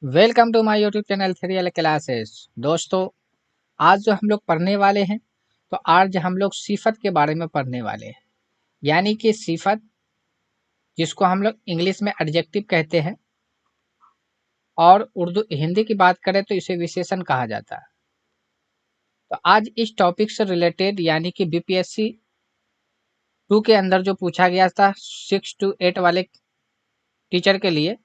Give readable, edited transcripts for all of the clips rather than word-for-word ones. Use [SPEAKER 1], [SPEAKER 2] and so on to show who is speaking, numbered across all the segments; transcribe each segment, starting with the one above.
[SPEAKER 1] Welcome to my YouTube channel three classes. दोस्तों, आज जो हम लोग पढ़ने वाले हैं, तो आज हम लोग सिफत के बारे में पढ़ने वाले हैं। यानी कि सिफत, जिसको हम लोग इंग्लिश में एडजेक्टिव कहते हैं और उर्दू हिंदी की बात करें तो इसे विशेषण कहा जाता है। तो आज इस टॉपिक से रिलेटेड यानी कि बीपीएससी 2 के अंदर जो पूछा गया था 6 to 8 वाले टीचर के लिए,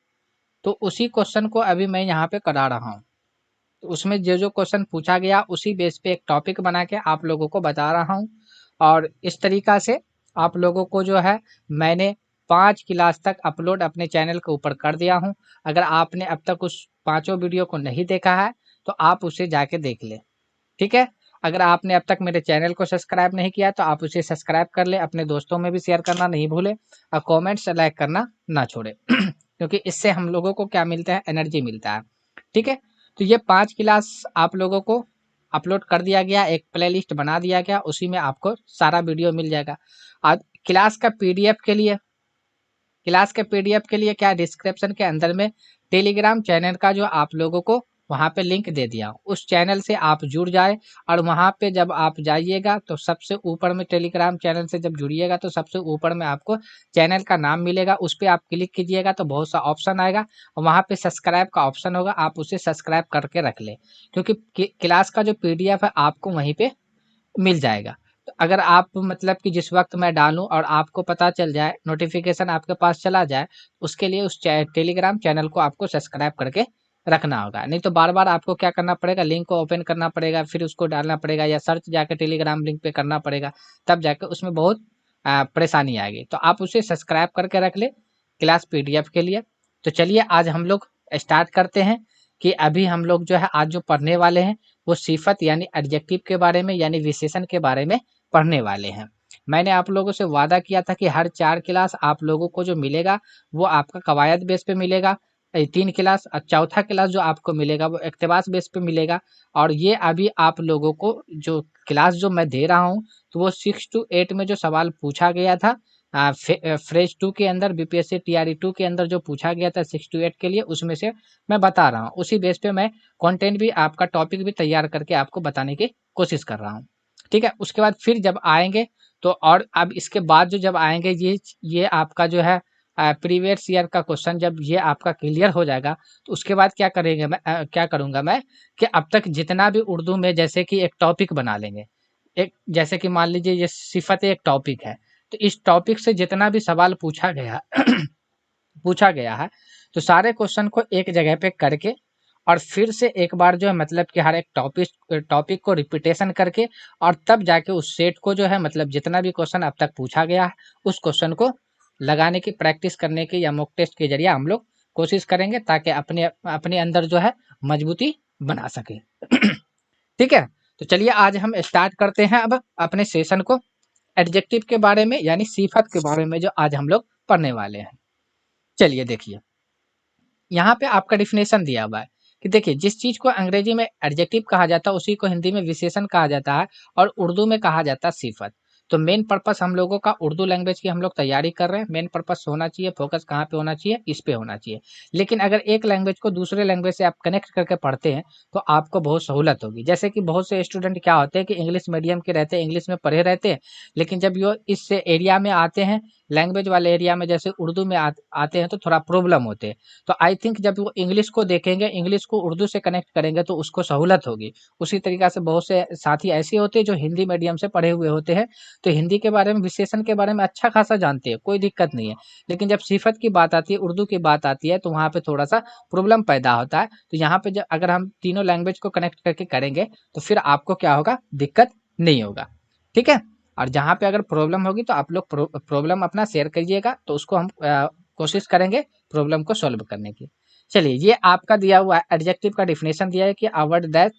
[SPEAKER 1] तो उसी क्वेश्चन को अभी मैं यहाँ पे करा रहा हूँ। तो उसमें जो जो क्वेश्चन पूछा गया उसी बेस पे एक टॉपिक बना के आप लोगों को बता रहा हूँ। और इस तरीका से आप लोगों को जो है मैंने 5 क्लास तक अपलोड अपने चैनल के ऊपर कर दिया हूँ। अगर आपने अब तक उस पाँचों वीडियो को नहीं देखा है तो आप उसे जाके देख ले, ठीक है। अगर आपने अब तक मेरे चैनल को सब्सक्राइब नहीं किया तो आप उसे सब्सक्राइब कर ले, अपने दोस्तों में भी शेयर करना नहीं भूले और कमेंट्स लाइक करना ना छोड़े क्योंकि इससे हम लोगों को क्या मिलता है, एनर्जी मिलता है, ठीक है। तो ये 5 क्लास आप लोगों को अपलोड कर दिया गया, एक प्लेलिस्ट बना दिया गया, उसी में आपको सारा वीडियो मिल जाएगा। और क्लास के पीडीएफ के लिए क्या डिस्क्रिप्शन के अंदर में टेलीग्राम चैनल का जो आप लोगों को वहाँ पे लिंक दे दिया, उस चैनल से आप जुड़ जाए। और वहाँ पे जब आप जाइएगा तो सबसे ऊपर में टेलीग्राम चैनल से जब जुड़िएगा तो सबसे ऊपर में आपको चैनल का नाम मिलेगा, उस पर आप क्लिक कीजिएगा तो बहुत सा ऑप्शन आएगा और वहाँ पे सब्सक्राइब का ऑप्शन होगा, आप उसे सब्सक्राइब करके रख ले, क्योंकि क्लास का जो पीडीएफ है आपको वहीं पे मिल जाएगा। तो अगर आप मतलब कि जिस वक्त मैं डालूं और आपको पता चल जाए, नोटिफिकेशन आपके पास चला जाए, उसके लिए उस टेलीग्राम चैनल को आपको सब्सक्राइब करके रखना होगा। नहीं तो बार बार आपको क्या करना पड़ेगा, लिंक को ओपन करना पड़ेगा, फिर उसको डालना पड़ेगा या सर्च जाके टेलीग्राम लिंक पे करना पड़ेगा, तब जाके उसमें बहुत परेशानी आएगी। तो आप उसे सब्सक्राइब करके रख ले क्लास पीडीएफ के लिए। तो चलिए आज हम लोग स्टार्ट करते हैं कि अभी हम लोग जो है आज जो पढ़ने वाले हैं वो सिफत यानी एडजेक्टिव के बारे में यानी विशेषण के बारे में पढ़ने वाले हैं। मैंने आप लोगों से वादा किया था कि हर 4 क्लास आप लोगों को जो मिलेगा वो आपका कवायद बेस पे मिलेगा, 3 क्लास और चौथा क्लास जो आपको मिलेगा वो इक्तबास बेस पे मिलेगा। और ये अभी आप लोगों को जो क्लास जो मैं दे रहा हूँ तो वो 6 to 8 में जो सवाल पूछा गया था फ्रेज 2 के अंदर, बीपीएससी टीआरई 2 के अंदर जो पूछा गया था 6 to 8 के लिए, उसमें से मैं बता रहा हूँ। उसी बेस पे मैं कंटेंट भी आपका टॉपिक भी तैयार करके आपको बताने की कोशिश कर रहा हूँ, ठीक है। उसके बाद फिर जब आएंगे तो और अब इसके बाद जो जब आएंगे ये आपका जो है प्रीवियस ईयर का क्वेश्चन जब ये आपका क्लियर हो जाएगा तो उसके बाद क्या करेंगे, मैं क्या करूंगा मैं कि अब तक जितना भी उर्दू में जैसे कि एक टॉपिक बना लेंगे, एक जैसे कि मान लीजिए ये सिफत एक टॉपिक है, तो इस टॉपिक से जितना भी सवाल पूछा गया पूछा गया है तो सारे क्वेश्चन को एक जगह पे करके और फिर से एक बार जो है मतलब कि हर एक टॉपिक टॉपिक को रिपीटेशन करके और तब जाके उस सेट को जो है मतलब जितना भी क्वेश्चन अब तक पूछा गया है उस क्वेश्चन को लगाने की प्रैक्टिस करने की या मॉक टेस्ट के जरिए हम लोग कोशिश करेंगे ताकि अपने अपने अंदर जो है मजबूती बना सके ठीक है। तो चलिए आज हम स्टार्ट करते हैं अब अपने सेशन को एडजेक्टिव के बारे में यानी सिफत के बारे में जो आज हम लोग पढ़ने वाले हैं। चलिए देखिए, यहाँ पे आपका डिफिनेशन दिया हुआ है कि देखिए जिस चीज को अंग्रेजी में एडजेक्टिव कहा जाता है उसी को हिंदी में विशेषण कहा जाता है और उर्दू में कहा जाता है सिफत। तो मेन पर्पस हम लोगों का उर्दू लैंग्वेज की हम लोग तैयारी कर रहे हैं, मेन पर्पस होना चाहिए, फोकस कहाँ पे होना चाहिए, इस पे होना चाहिए। लेकिन अगर एक लैंग्वेज को दूसरे लैंग्वेज से आप कनेक्ट करके पढ़ते हैं तो आपको बहुत सहूलत होगी। जैसे कि बहुत से स्टूडेंट क्या होते हैं कि इंग्लिश मीडियम के रहते हैं, इंग्लिश में पढ़े रहते हैं, लेकिन जब ये इस एरिया में आते हैं, लैंग्वेज वाले एरिया में जैसे उर्दू में आते हैं तो थोड़ा प्रॉब्लम होते हैं। तो आई थिंक जब वो इंग्लिश को देखेंगे, इंग्लिश को उर्दू से कनेक्ट करेंगे तो उसको सहूलत होगी। उसी तरीका से बहुत से साथी ऐसे होते हैं जो हिंदी मीडियम से पढ़े हुए होते हैं, तो हिंदी के बारे में विशेषण के बारे में अच्छा खासा जानते हैं, कोई दिक्कत नहीं है। लेकिन जब सिफत की बात आती है, उर्दू की बात आती है तो वहाँ पे थोड़ा सा प्रॉब्लम पैदा होता है। तो यहाँ पे जब अगर हम तीनों लैंग्वेज को कनेक्ट करके करेंगे तो फिर आपको क्या होगा, दिक्कत नहीं होगा, ठीक है। और जहाँ पे अगर प्रॉब्लम होगी तो आप लोग प्रॉब्लम अपना शेयर करिएगा, तो उसको हम कोशिश करेंगे प्रॉब्लम को सॉल्व करने की। चलिए ये आपका दिया हुआ एडजेक्टिव का डिफिनेशन दिया है कि a word that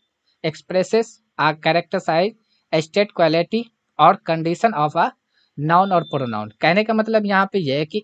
[SPEAKER 1] expresses a characterize state quality और कंडीशन ऑफ अ नाउन और प्रोनाउन। कहने का मतलब यहाँ पे ये है कि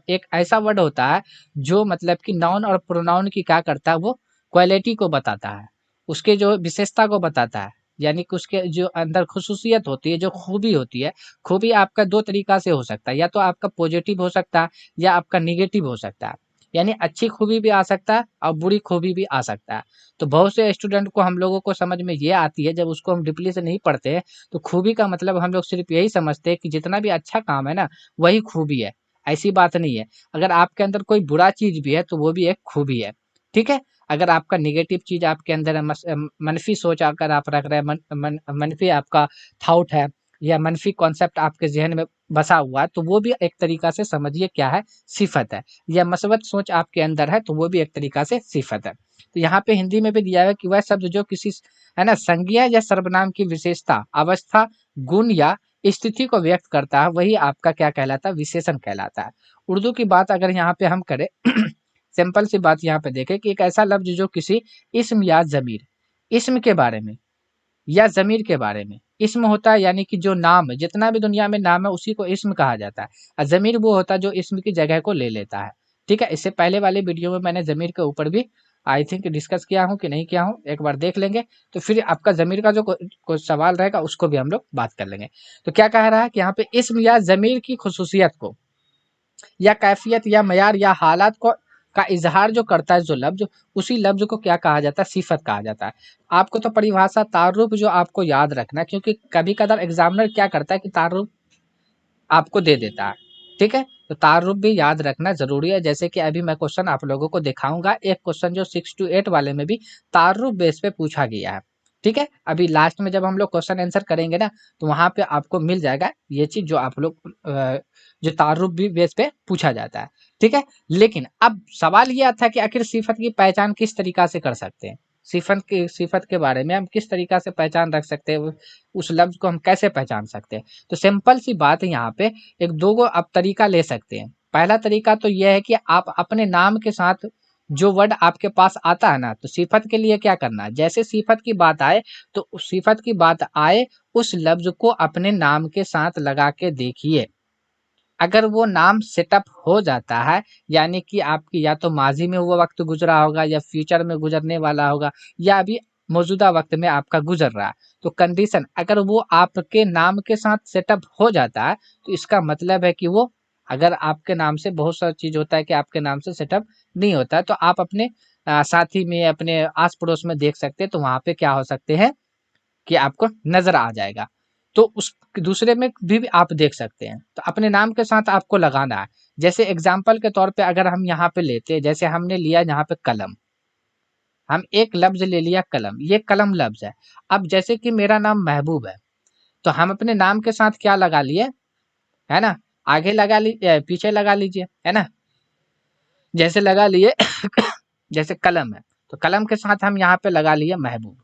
[SPEAKER 1] एक ऐसा वर्ड होता है जो मतलब कि नाउन और प्रोनाउन की क्या करता है, वो क्वालिटी को बताता है, उसके जो विशेषता को बताता है, यानी कि उसके जो अंदर खुसूसियत होती है, जो खूबी होती है। खूबी आपका दो तरीका से हो सकता है, या तो आपका पॉजिटिव हो सकता है या आपका निगेटिव हो सकता है। यानी अच्छी खूबी भी आ सकता है और बुरी खूबी भी आ सकता है। तो बहुत से स्टूडेंट को हम लोगों को समझ में ये आती है, जब उसको हम डीपली से नहीं पढ़ते हैं तो खूबी का मतलब हम लोग सिर्फ यही समझते हैं कि जितना भी अच्छा काम है ना वही खूबी है। ऐसी बात नहीं है। अगर आपके अंदर कोई बुरा चीज भी है तो वो भी एक खूबी है। ठीक है। अगर आपका निगेटिव चीज आपके अंदर है, मनफी सोच अगर आप रख रहे हैं, मनफी आपका थॉट है या मनफी कॉन्सेप्ट आपके जहन में बसा हुआ है, तो वो भी एक तरीका से समझिए क्या है, सिफत है। या मसबत सोच आपके अंदर है तो वो भी एक तरीका से सिफत है। तो यहाँ पे हिंदी में भी दिया है कि वह शब्द जो किसी है ना संज्ञा या सर्वनाम की विशेषता, अवस्था, गुण या स्थिति को व्यक्त करता है, वही आपका क्या कहलाता है, विशेषण कहलाता है। उर्दू की बात अगर यहाँ पे हम करें सिंपल सी बात यहाँ पे देखें कि एक ऐसा लफ्ज जो किसी इस्म या जमीर, इस्म के बारे में या ज़मीर के बारे में। इस्म होता है यानी कि जो नाम है, जितना भी दुनिया में नाम है उसी को इस्म कहा जाता है। और ज़मीर वो होता है जो इस्म की जगह को ले लेता है। ठीक है? इससे पहले वाले वीडियो में मैंने ज़मीर के ऊपर भी आई थिंक डिस्कस किया हूँ कि नहीं किया हूँ, एक बार देख लेंगे। तो फिर आपका ज़मीर का जो कोई सवाल रहेगा उसको भी हम लोग बात कर लेंगे। तो क्या कह रहा है कि यहाँ पे इस्म या ज़मीर की खुसूसियत को या कैफियत या मयार या हालात को का इजहार जो करता है जो लफ्ज, उसी लफ्ज को क्या कहा जाता है, सिफत कहा जाता है। आपको तो परिभाषा तारुफ जो आपको याद रखना है, क्योंकि कभी कदार एग्जामिनर क्या करता है कि तारुफ आपको दे देता है। ठीक है। तो तारुफ भी याद रखना जरूरी है। जैसे कि अभी मैं क्वेश्चन आप लोगों को दिखाऊंगा, एक क्वेश्चन जो 6 to 8 वाले में भी तारुफ बेस पे पूछा गया है। ठीक है। अभी लास्ट में जब हम लोग क्वेश्चन आंसर करेंगे ना तो वहां पे आपको मिल जाएगा ये चीज जो आप लोग जो तारुफ भी बेस पे पूछा जाता है। ठीक है। लेकिन अब सवाल ये आता है कि आखिर सिफत की पहचान किस तरीका से कर सकते हैं, सिफत के बारे में हम किस तरीका से पहचान रख सकते हैं, उस लफ्ज को हम कैसे पहचान सकते हैं। तो सिंपल सी बात है यहाँ पे, एक दो गो आप तरीका ले सकते हैं। पहला तरीका तो यह है कि आप अपने नाम के साथ जो वर्ड आपके पास आता है ना, तो सिफत के लिए क्या करना है, जैसे सिफत की बात आए तो उस सिफत की बात आए उस लफ्ज को अपने नाम के साथ लगा के देखिए। अगर वो नाम सेटअप हो जाता है, यानी कि आपकी या तो माजी में वो वक्त गुजरा होगा या फ्यूचर में गुजरने वाला होगा या अभी मौजूदा वक्त में आपका गुजर रहा है, तो कंडीशन अगर वो आपके नाम के साथ सेटअप हो जाता है तो इसका मतलब है कि वो, अगर आपके नाम से बहुत सारा चीज होता है कि आपके नाम से सेटअप नहीं होता है, तो आप अपने साथी में अपने आस पड़ोस में देख सकते हैं, तो वहां पे क्या हो सकते हैं कि आपको नजर आ जाएगा। तो उस दूसरे में भी आप देख सकते हैं। तो अपने नाम के साथ आपको लगाना है। जैसे एग्जाम्पल के तौर पे अगर हम यहाँ पे लेते हैं, जैसे हमने लिया यहाँ पे कलम, हम एक लफ्ज ले लिया कलम, ये कलम लफ्ज है। अब जैसे कि मेरा नाम महबूब है, तो हम अपने नाम के साथ क्या लगा लिए, है ना, आगे लगा लीजिए पीछे लगा लीजिए, है ना, जैसे लगा लिए जैसे कलम है तो कलम के साथ हम यहाँ पे लगा लिए महबूब,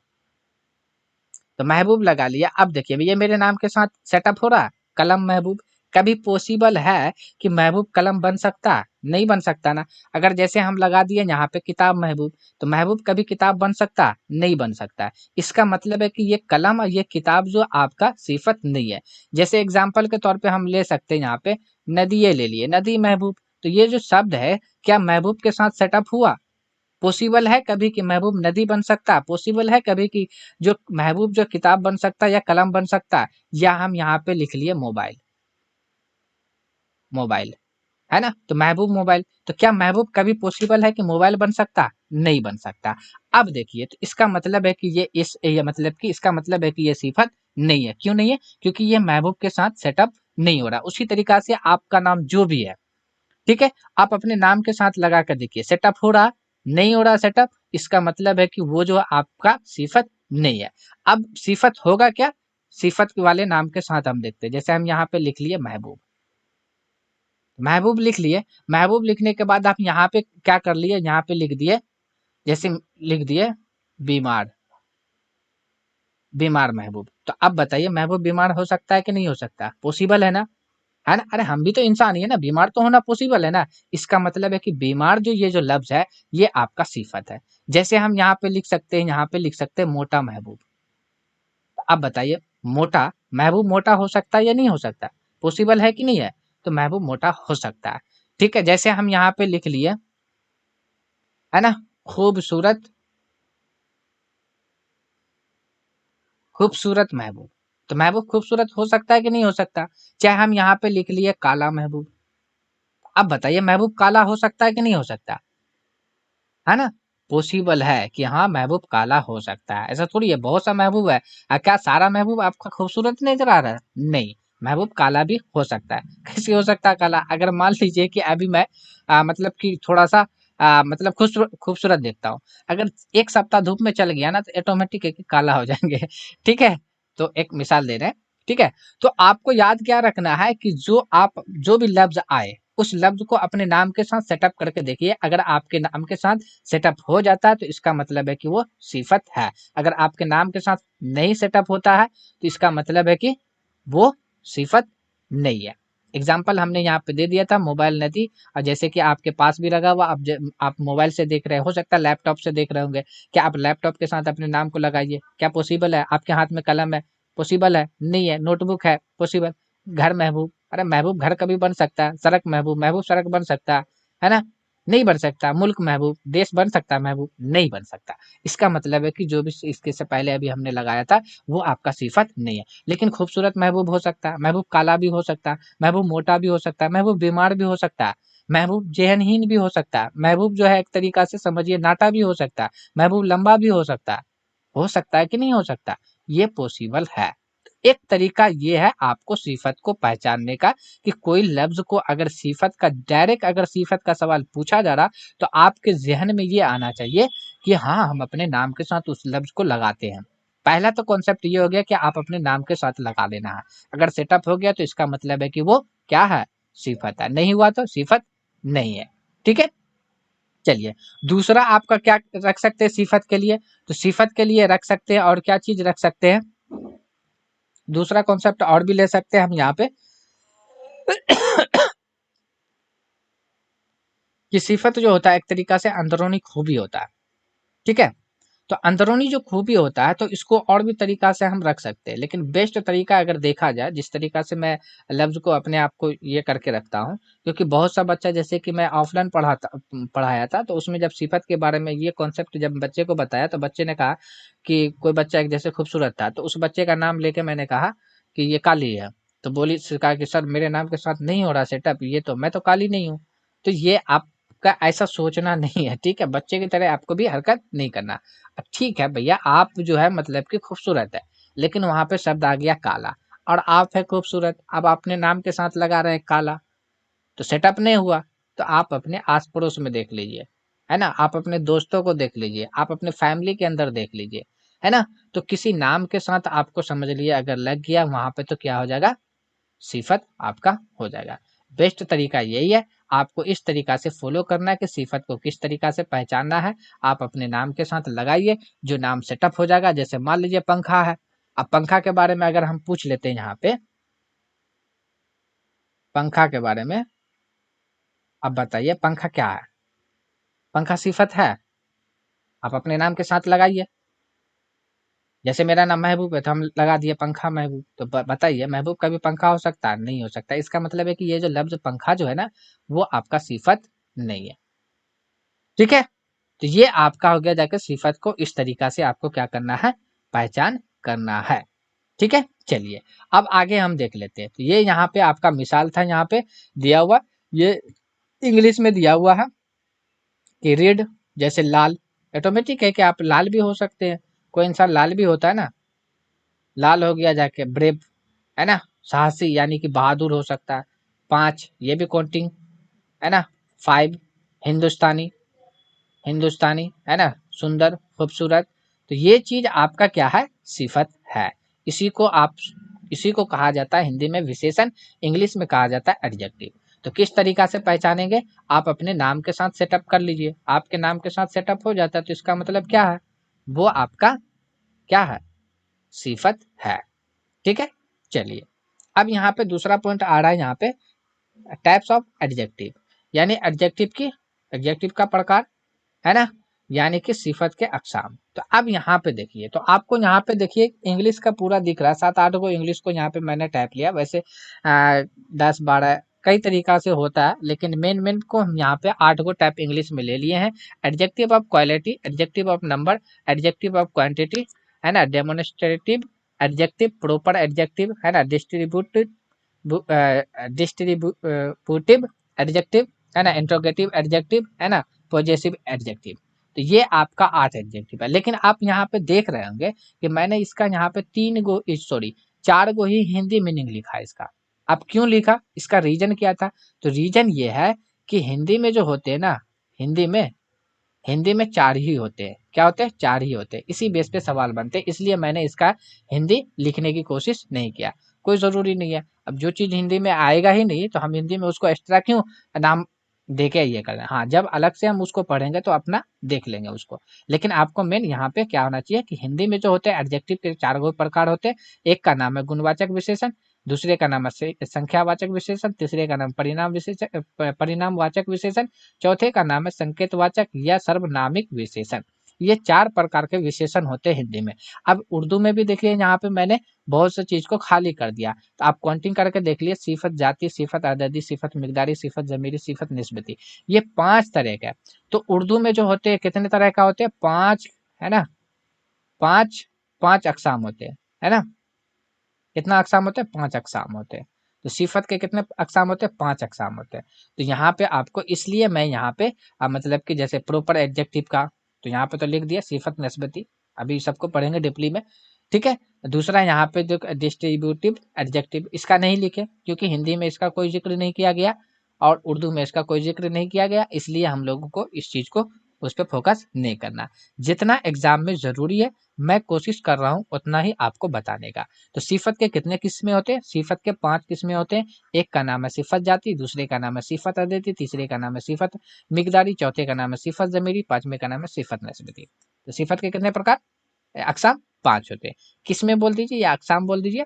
[SPEAKER 1] तो महबूब लगा लिया। अब देखिए ये मेरे नाम के साथ सेटअप हो रहा है, कलम महबूब। कभी पॉसिबल है कि महबूब कलम बन सकता है, नहीं बन सकता ना। अगर जैसे हम लगा दिए यहाँ पे किताब महबूब, तो महबूब कभी किताब बन सकता है, नहीं बन सकता है। इसका मतलब है कि ये कलम और ये किताब जो आपका सिफत नहीं है। जैसे एग्जाम्पल के तौर पे हम ले सकते हैं यहाँ पे नदी, ये ले लिए नदी महबूब, तो ये जो शब्द है क्या महबूब के साथ सेटअप हुआ, पॉसिबल है कभी कि महबूब नदी बन सकता है, पॉसिबल है कभी कि जो महबूब जो किताब बन सकता है या कलम बन सकता है। या हम यहाँ पे लिख लिए मोबाइल, मोबाइल, है ना, तो महबूब मोबाइल, तो क्या महबूब कभी पॉसिबल है कि मोबाइल बन सकता, नहीं बन सकता। अब देखिए तो इसका मतलब है कि ये मतलब कि इसका मतलब है कि ये सिफत नहीं है। क्यों नहीं है, क्योंकि ये महबूब के साथ सेटअप नहीं हो रहा। उसी तरीका से आपका नाम जो भी है, ठीक है, आप अपने नाम के साथ लगा कर देखिए सेटअप हो रहा, नहीं हो रहा सेटअप, इसका मतलब है कि वो जो आपका सिफत नहीं है। अब सिफत होगा क्या, सिफत वाले नाम के साथ हम देखते हैं। जैसे हम यहाँ पे लिख लिए महबूब, महबूब लिख लिए, महबूब लिखने के बाद आप यहाँ पे क्या कर लिए, यहाँ पे लिख दिए, जैसे लिख दिए बीमार, बीमार महबूब। तो अब बताइए महबूब बीमार हो सकता है कि नहीं हो सकता, पॉसिबल है ना। अरे हम भी तो इंसान ही है ना, बीमार तो होना पॉसिबल है ना। इसका मतलब है कि बीमार जो ये जो लफ्ज है ये आपका सिफत है। जैसे हम यहाँ पे लिख सकते हैं, यहाँ पे लिख सकते हैं मोटा महबूब। तो अब बताइए मोटा महबूब मोटा हो सकता है या नहीं हो सकता, पॉसिबल है कि नहीं है, तो महबूब मोटा हो सकता है। ठीक है। जैसे हम यहाँ पे लिख लिए, है ना, खूबसूरत, खूबसूरत महबूब, तो महबूब खूबसूरत हो सकता है कि नहीं हो सकता। चाहे हम यहाँ पे लिख लिए काला महबूब। अब बताइए महबूब काला हो सकता है कि नहीं हो सकता, है ना? पॉसिबल है कि हाँ महबूब काला हो सकता है, ऐसा थोड़ी है बहुत सा महबूब है। क्या सारा महबूब आपका खूबसूरत नजर आ रहा है? नहीं, महबूब काला भी हो सकता है। कैसे हो सकता है काला? अगर मान लीजिए कि अभी मैं मतलब कि थोड़ा सा मतलब खूबसूरत दिखता हूँ, अगर एक सप्ताह धूप में चल गया ना तो ऑटोमेटिक है कि काला हो जाएंगे। ठीक है, तो एक मिसाल दे रहे हैं। ठीक है, तो आपको याद क्या रखना है कि जो भी लफ्ज आए उस लफ्ज को अपने नाम के साथ सेटअप करके देखिए। अगर आपके नाम के साथ सेटअप हो जाता है तो इसका मतलब है कि वो सिफत है। अगर आपके नाम के साथ नहीं सेटअप होता है तो इसका मतलब है कि वो सिफत नहीं है। एग्जाम्पल हमने यहाँ पे दे दिया था मोबाइल नदी, और जैसे कि आपके पास भी लगा हुआ, आप मोबाइल से देख रहे हो सकता है लैपटॉप से देख रहे होंगे, क्या आप लैपटॉप के साथ अपने नाम को लगाइए? क्या पॉसिबल है? आपके हाथ में कलम है, पॉसिबल है? नहीं है। नोटबुक है, पॉसिबल? घर महबूब, अरे महबूब घर कभी बन सकता है, सड़क महबूब, महबूब सड़क बन सकता है ना? नहीं बन सकता। मुल्क महबूब, देश बन सकता है महबूब? नहीं बन सकता। इसका मतलब है कि जो भी इसके से पहले अभी हमने लगाया था वो आपका सिफत नहीं है। लेकिन खूबसूरत महबूब हो सकता है, महबूब काला भी हो सकता है, महबूब मोटा भी हो सकता है, महबूब बीमार भी हो सकता है, महबूब जेहनहीन भी हो सकता है, महबूब जो है एक तरीका से समझिए नाटा भी हो सकता है, महबूब लंबा भी हो सकता है कि नहीं हो सकता? ये पॉसिबल है। एक तरीका ये है आपको सिफत को पहचानने का कि कोई लफ्ज को अगर सिफत का डायरेक्ट अगर सिफत का सवाल पूछा जा रहा तो आपके जहन में ये आना चाहिए कि हाँ हम अपने नाम के साथ उस लफ्ज को लगाते हैं। पहला तो कॉन्सेप्ट ये हो गया कि आप अपने नाम के साथ लगा लेना है। अगर सेटअप हो गया तो इसका मतलब है कि वो क्या है? सिफत है। नहीं हुआ तो सिफत नहीं है। ठीक है, चलिए दूसरा आपका क्या रख सकते हैं सिफत के लिए? तो सिफत के लिए रख सकते हैं और क्या चीज रख सकते हैं? दूसरा कॉन्सेप्ट और भी ले सकते हैं हम यहाँ पे कि सिफत जो होता है एक तरीका से अंदरूनी खूबी होता है। ठीक है, तो अंदरूनी जो खूबी होता है तो इसको और भी तरीका से हम रख सकते हैं, लेकिन बेस्ट तरीका अगर देखा जाए जिस तरीका से मैं लफ्ज को अपने आप को ये करके रखता हूँ, क्योंकि बहुत सा बच्चा जैसे कि मैं ऑफलाइन पढ़ाया था तो उसमें जब सिफत के बारे में ये कॉन्सेप्ट जब बच्चे को बताया तो बच्चे ने कहा कि कोई बच्चा एक जैसे खूबसूरत था तो उस बच्चे का नाम लेके मैंने कहा कि ये काली है। तो बोली कहा कि सर मेरे नाम के साथ नहीं हो रहा सेटअप, ये तो मैं तो काली नहीं हूँ। तो ये आपका ऐसा सोचना नहीं है। ठीक है, बच्चे की तरह आपको भी हरकत नहीं करना। अब ठीक है भैया, आप जो है मतलब कि खूबसूरत है, लेकिन वहां पे शब्द आ गया काला, और आप है खूबसूरत, अब अपने नाम के साथ लगा रहे हैं काला, तो सेटअप नहीं हुआ। तो आप अपने आस पड़ोस में देख लीजिए, है ना? आप अपने दोस्तों को देख लीजिए, आप अपने फैमिली के अंदर देख लीजिए, है ना? तो किसी नाम के साथ आपको समझ लिया अगर लग गया वहां पे तो क्या हो जाएगा? सिफत आपका हो जाएगा। बेस्ट तरीका यही है, आपको इस तरीका से फॉलो करना है कि सिफत को किस तरीका से पहचानना है। आप अपने नाम के साथ लगाइए, जो नाम सेटअप हो जाएगा। जैसे मान लीजिए पंखा है, अब पंखा के बारे में अगर हम पूछ लेते हैं यहाँ पे, पंखा के बारे में अब बताइए पंखा क्या है? पंखा सिफत है, आप अपने नाम के साथ लगाइए। जैसे मेरा नाम महबूब है तो हम लगा दिए पंखा महबूब, तो बताइए महबूब का भी पंखा हो सकता है? नहीं हो सकता। इसका मतलब है कि ये जो लफ्ज पंखा जो है ना वो आपका सिफत नहीं है। ठीक है, तो ये आपका हो गया जाकर सिफत को इस तरीका से आपको क्या करना है? पहचान करना है। ठीक है, चलिए अब आगे हम देख लेते हैं। तो ये यहाँ पे आपका मिसाल था, यहाँ पे दिया हुआ, ये इंग्लिश में दिया हुआ है कि रेड जैसे लाल, ऑटोमेटिक है कि आप लाल भी हो सकते हैं। कोई इंसान लाल भी होता है ना, लाल हो गया जाके ब्रेव, है ना? साहसी यानी कि बहादुर हो सकता है। 5 ये भी काउंटिंग, है ना? 5 हिंदुस्तानी, हिंदुस्तानी, है ना? सुंदर, खूबसूरत। तो ये चीज आपका क्या है? सिफत है। इसी को आप इसी को कहा जाता है हिंदी में विशेषण, इंग्लिश में कहा जाता है एडजेक्टिव। तो किस तरीका से पहचानेंगे? आप अपने नाम के साथ सेटअप कर लीजिए। आपके नाम के साथ सेटअप हो जाता है तो इसका मतलब क्या है? वो आपका क्या है? सिफत है। ठीक है, चलिए अब यहाँ पे दूसरा पॉइंट आ रहा है, यहाँ पे टाइप्स ऑफ एडजेक्टिव, यानी एडजेक्टिव का प्रकार, है ना? यानी कि सिफत के अकसाम। तो अब यहाँ पे देखिए, तो आपको यहाँ पे देखिए इंग्लिश का पूरा दिख रहा है, 7-8 को इंग्लिश को यहाँ पे मैंने टाइप लिया। वैसे 10-12 कई तरीका से होता है, लेकिन मेन मेन को हम यहाँ पे 8 को टाइप इंग्लिश में ले लिए हैं। Adjective of quality, adjective of number, adjective of quantity, है ना? डेमोन्स्ट्रेटिव एडजेक्टिव, प्रॉपर एडजेक्टिव, है ना? डिस्ट्रीब्यूटिव, एडजेक्टिव है ना, इंट्रोगेटिव एडजेक्टिव है ना, पॉजेसिव एडजेक्टिव। तो ये आपका 8 एडजेक्टिव है। लेकिन आप यहाँ पे देख रहे होंगे कि मैंने इसका यहाँ पे 4 गो ही हिंदी मीनिंग लिखा है इसका। अब क्यों लिखा, इसका रीजन क्या था? तो रीजन ये है कि हिंदी में जो होते हैं ना, हिंदी में हिंदी में 4 ही होते हैं। क्या होते हैं? 4 ही होते हैं। इसी बेस पे सवाल बनते हैं, इसलिए मैंने इसका हिंदी लिखने की कोशिश नहीं किया। कोई ज़रूरी नहीं है। अब जो चीज़ हिंदी में आएगा ही नहीं, तो हम हिंदी में उसको एक्स्ट्रा क्यों नाम दे के ये कर रहे हैं? हाँ, जब अलग से हम उसको पढ़ेंगे तो अपना देख लेंगे उसको। लेकिन आपको मेन यहाँ पे क्या होना चाहिए कि हिंदी में जो होते हैं एडजेक्टिव के 4 गो प्रकार होते हैं। एक का नाम है गुणवाचक विशेषण, दूसरे का नाम है संख्यावाचक विशेषण, तीसरे का नाम परिणामवाचक विशेषण, चौथे का नाम है संकेतवाचक या सर्वनामिक विशेषण। ये 4 प्रकार के विशेषण होते हैं हिंदी में। अब उर्दू में भी देखिए यहाँ पे मैंने बहुत सी चीज को खाली कर दिया, तो आप काउंटिंग करके देख लिए। सिफत जाती, सिफत अददी, सिफत मिकदारी, सिफत जमीरी, सिफत निस्बती, ये 5 तरह के। तो उर्दू में जो होते हैं कितने तरह का होते हैं? 5, है ना, 5 5 अकसाम होते हैं, है ना। कितना अकसाम होते हैं? 5 अकसाम होते हैं। तो सिफत के कितने अकसाम होते हैं? 5 अकसाम होते हैं। तो यहाँ पे आपको, इसलिए मैं यहाँ पे मतलब कि जैसे प्रॉपर एडजेक्टिव का, तो यहाँ पे तो लिख दिया सिफत नस्बती, अभी सबको पढ़ेंगे डिपली में, ठीक है। दूसरा यहाँ पे जो डिस्ट्रीब्यूटिव एडजेक्टिव, इसका नहीं लिखे क्योंकि हिंदी में इसका कोई जिक्र नहीं किया गया और उर्दू में इसका कोई जिक्र नहीं किया गया, इसलिए हम लोगों को इस चीज को उस पर फोकस नहीं करना। जितना एग्जाम में जरूरी है मैं कोशिश कर रहा हूँ उतना ही आपको बताने का। तो सिफत के कितने किस्में होते हैं? सिफत के 5 किस्में होते हैं। एक का नाम है सिफत जाती, दूसरे का नाम है सिफत अदती, तीसरे का नाम है सिफत मिकदारी, चौथे का नाम है सिफत जमीरी, पांचवें का नाम है सिफत नस्बती। तो सिफत के कितने प्रकार? अकसाम 5 होते हैं। किस्में बोल दीजिए या अकसाम बोल दीजिए,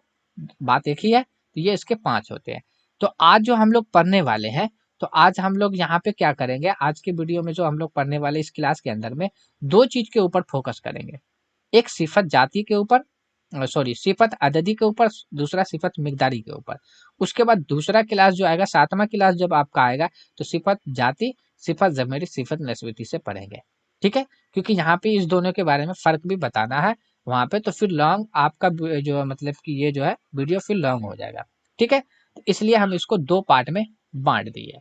[SPEAKER 1] बात एक ही है। तो ये इसके 5 होते हैं। तो आज जो हम लोग पढ़ने वाले हैं, तो आज हम लोग यहाँ पे क्या करेंगे, आज के वीडियो में जो हम लोग पढ़ने वाले इस क्लास के अंदर में 2 चीज के ऊपर फोकस करेंगे। एक सिफत जाति के ऊपर, सॉरी सिफत अददी के ऊपर, दूसरा सिफत मिकदारी के ऊपर। उसके बाद दूसरा क्लास जो आएगा, 7वां क्लास जब आपका आएगा, तो सिफत जाति, सिफत जमीरी, सिफत नस्बती से पढ़ेंगे, ठीक है। क्योंकि यहाँ पे इस दोनों के बारे में फर्क भी बताना है वहां पे, तो फिर लॉन्ग आपका जो मतलब कि ये जो है वीडियो फिर लॉन्ग हो जाएगा, ठीक है। तो इसलिए हम इसको 2 पार्ट में बांट दिए,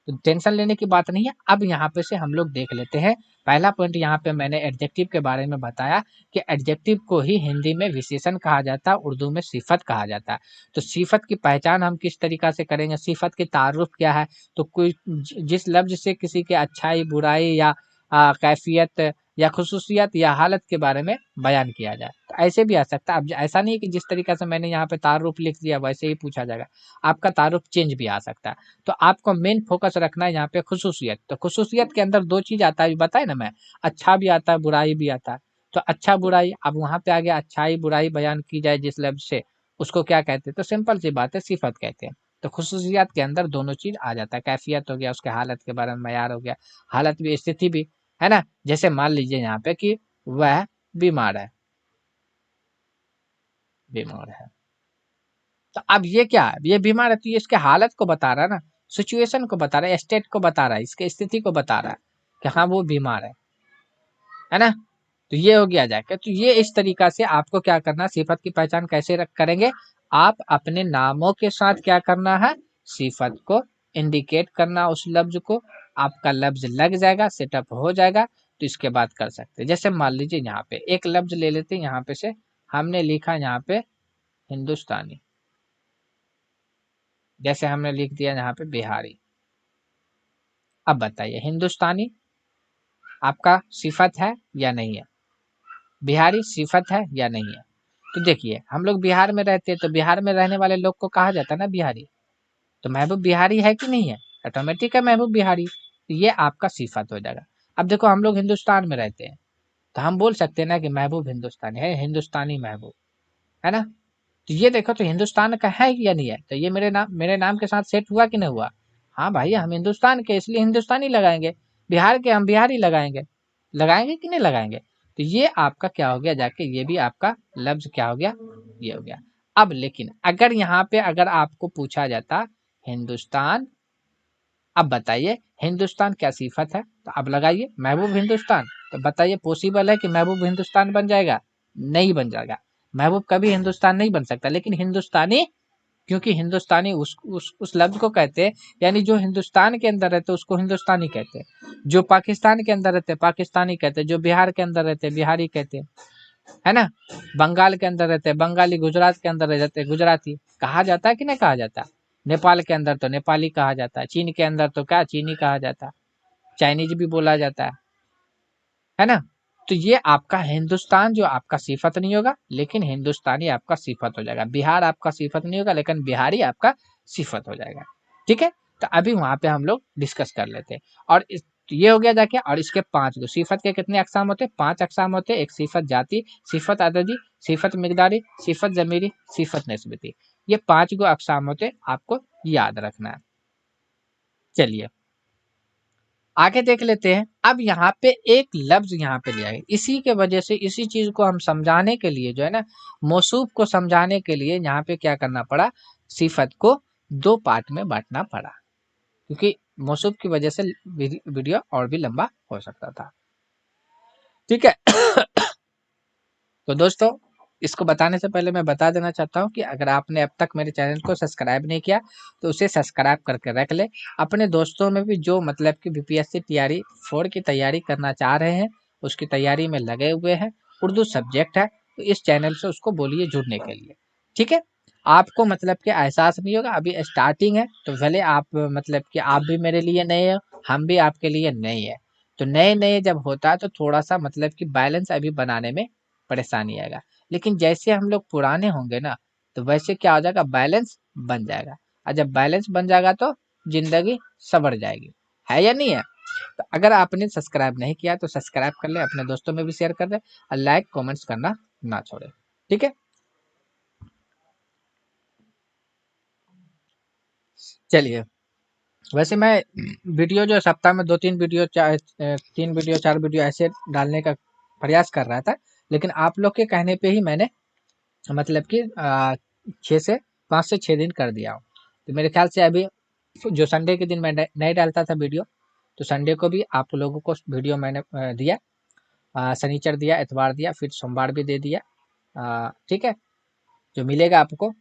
[SPEAKER 1] तो टेंशन लेने की बात नहीं है। अब यहाँ पे से हम लोग देख लेते हैं। पहला पॉइंट यहाँ पे मैंने एडजेक्टिव के बारे में बताया कि एडजेक्टिव को ही हिंदी में विशेषण कहा जाता है, उर्दू में सिफत कहा जाता है। तो सिफत की पहचान हम किस तरीका से करेंगे, सिफत की तारुफ क्या है? तो कोई जिस लफ्ज से किसी के अच्छाई, बुराई या कैफियत या खुसूसियत या हालत के बारे में बयान किया जाए, तो ऐसे भी आ सकता है। अब ऐसा नहीं है कि जिस तरीका से मैंने यहाँ पे तारुफ लिख दिया वैसे ही पूछा जाएगा, आपका तारुफ चेंज भी आ सकता है। तो आपको मेन फोकस रखना है यहाँ पे खुसूसियत। तो खुसूसियत के अंदर 2 चीज आता है, बताए ना मैं, अच्छा भी आता है, बुराई भी आता है। तो अच्छा बुराई, अब वहां पे आ गया अच्छाई बुराई बयान की जाए जिस लफ्ज से, उसको क्या कहते हैं? तो सिंपल सी बात है, सिफत कहते हैं। तो खुसूसियात के अंदर दोनों चीज आ जाता है, कैफियत हो गया, उसके हालत के बारे में मयार हो गया, हालत भी स्थिति भी, है ना। जैसे मान लीजिए यहाँ पे कि वह बीमार है, बीमार है, तो अब ये क्या है, ये बीमार है तो ये इसके हालत को बता रहा है ना, सिचुएशन को बता रहा है, स्टेट को बता रहा है, इसके स्थिति को बता रहा है कि हाँ वो बीमार है ना। तो ये हो गया जाके, तो ये इस तरीका से आपको क्या करना, सिफत की पहचान कैसे करेंगे, आप अपने नामों के साथ क्या करना है, सिफत को इंडिकेट करना, उस लफ्ज को, आपका लफ्ज लग जाएगा, सेटअप हो जाएगा, तो इसके बाद कर सकते हैं। जैसे मान लीजिए यहाँ पे एक लफ्ज ले लेते हैं, यहाँ पे से हमने लिखा यहाँ पे हिंदुस्तानी, जैसे हमने लिख दिया यहाँ पे बिहारी। अब बताइए हिंदुस्तानी आपका सिफत है या नहीं है, बिहारी सिफत है या नहीं है? तो देखिए हम लोग बिहार में रहते हैं, तो बिहार में रहने वाले लोग को कहा जाता है ना बिहारी, तो महबूब बिहारी है कि नहीं है? ऑटोमेटिक है महबूब बिहारी, तो ये आपका सिफत हो जाएगा। अब देखो हम लोग हिंदुस्तान में रहते हैं, तो हम बोल सकते हैं ना कि महबूब हिंदुस्तानी है, हिंदुस्तानी महबूब, है ना। तो ये देखो, तो हिंदुस्तान का है या नहीं है, तो ये मेरे नाम के साथ सेट हुआ कि नहीं हुआ? हाँ भाई, हम हिंदुस्तान के इसलिए हिंदुस्तानी लगाएंगे, बिहार के हम बिहारी लगाएंगे, लगाएंगे कि नहीं लगाएंगे? तो ये आपका क्या हो गया जाके, ये भी आपका लफ्ज क्या हो गया, ये हो गया। अब लेकिन अगर यहाँ पे अगर आपको पूछा जाता हिंदुस्तान, अब बताइए हिंदुस्तान क्या सिफत है, तो अब लगाइए महबूब हिंदुस्तान, तो बताइए पॉसिबल है कि महबूब हिंदुस्तान बन जाएगा? नहीं बन जाएगा, महबूब कभी हिंदुस्तान नहीं बन सकता, लेकिन हिंदुस्तानी क्योंकि हिंदुस्तानी उस लफ्ज को कहते हैं, यानी जो हिंदुस्तान के अंदर रहते उसको हिंदुस्तानी कहते हैं, जो पाकिस्तान के अंदर रहते पाकिस्तानी कहते हैं, जो बिहार के अंदर रहते बिहारी कहते हैं, है ना। बंगाल के अंदर रहते हैं बंगाली, गुजरात के अंदर रह जाते हैं गुजराती। कहा जाता है कि नहीं कहा जाता। नेपाल के अंदर तो नेपाली कहा जाता है, चीन के अंदर तो क्या चीनी कहा जाता है, चाइनीज भी बोला जाता है ना। तो ये आपका हिंदुस्तान जो आपका सिफत नहीं होगा, लेकिन हिंदुस्तानी आपका सिफत हो जाएगा। बिहार आपका सिफत नहीं होगा, लेकिन बिहारी आपका सिफत हो जाएगा। ठीक है, तो अभी वहां पे हम लोग डिस्कस कर लेते हैं। और ये हो गया जाके, और इसके 5 सिफत के कितने अकसाम होते हैं, 5 अकसाम होते हैं। एक सिफत जाती, सिफत अददी, सिफत मिकदारी, सिफत जमीरी, सिफत निस्बती। ये 5 अकसाम होते हैं, आपको याद रखना है। चलिए आगे देख लेते हैं। अब यहाँ पे एक लफ्ज यहाँ पे लिया है, इसी के वजह से इसी चीज को हम समझाने के लिए जो है ना, मौसूफ को समझाने के लिए यहाँ पे क्या करना पड़ा, सिफत को 2 पार्ट में बांटना पड़ा, क्योंकि मौसूफ की वजह से वीडियो और भी लंबा हो सकता था। ठीक है तो दोस्तों, इसको बताने से पहले मैं बता देना चाहता हूँ कि अगर आपने अब तक मेरे चैनल को सब्सक्राइब नहीं किया तो उसे सब्सक्राइब करके रख ले। अपने दोस्तों में भी जो मतलब कि बीपीएससी टीआरई 4 की तैयारी करना चाह रहे हैं, उसकी तैयारी में लगे हुए हैं, उर्दू सब्जेक्ट है, तो इस चैनल से उसको बोलिए जुड़ने के लिए। ठीक है, आपको मतलब कि एहसास नहीं होगा, अभी स्टार्टिंग है, तो भले आप मतलब कि आप भी मेरे लिए नए हो, हम भी आपके लिए नए हैं। तो नए नए जब होता है तो थोड़ा सा मतलब कि बैलेंस अभी बनाने में परेशानी आएगा, लेकिन जैसे हम लोग पुराने होंगे ना, तो वैसे क्या हो जाएगा, बैलेंस बन जाएगा। और जब बैलेंस बन जाएगा तो जिंदगी सवर जाएगी, है या नहीं है। तो अगर आपने सब्सक्राइब नहीं किया तो सब्सक्राइब कर ले, अपने दोस्तों में भी शेयर कर दे, और लाइक कमेंट्स करना ना छोड़े। ठीक है, चलिए। वैसे मैं वीडियो जो सप्ताह में 2-3 वीडियो 3 वीडियो 4 वीडियो ऐसे डालने का प्रयास कर रहा था, लेकिन आप लोग के कहने पे ही मैंने मतलब कि 5 से 6 दिन कर दिया हूँ। तो मेरे ख्याल से अभी जो संडे के दिन मैं नहीं डालता था वीडियो, तो संडे को भी आप लोगों को वीडियो मैंने दिया, शनिचर दिया, इतवार दिया, फिर सोमवार भी दे दिया। ठीक है, जो मिलेगा आपको,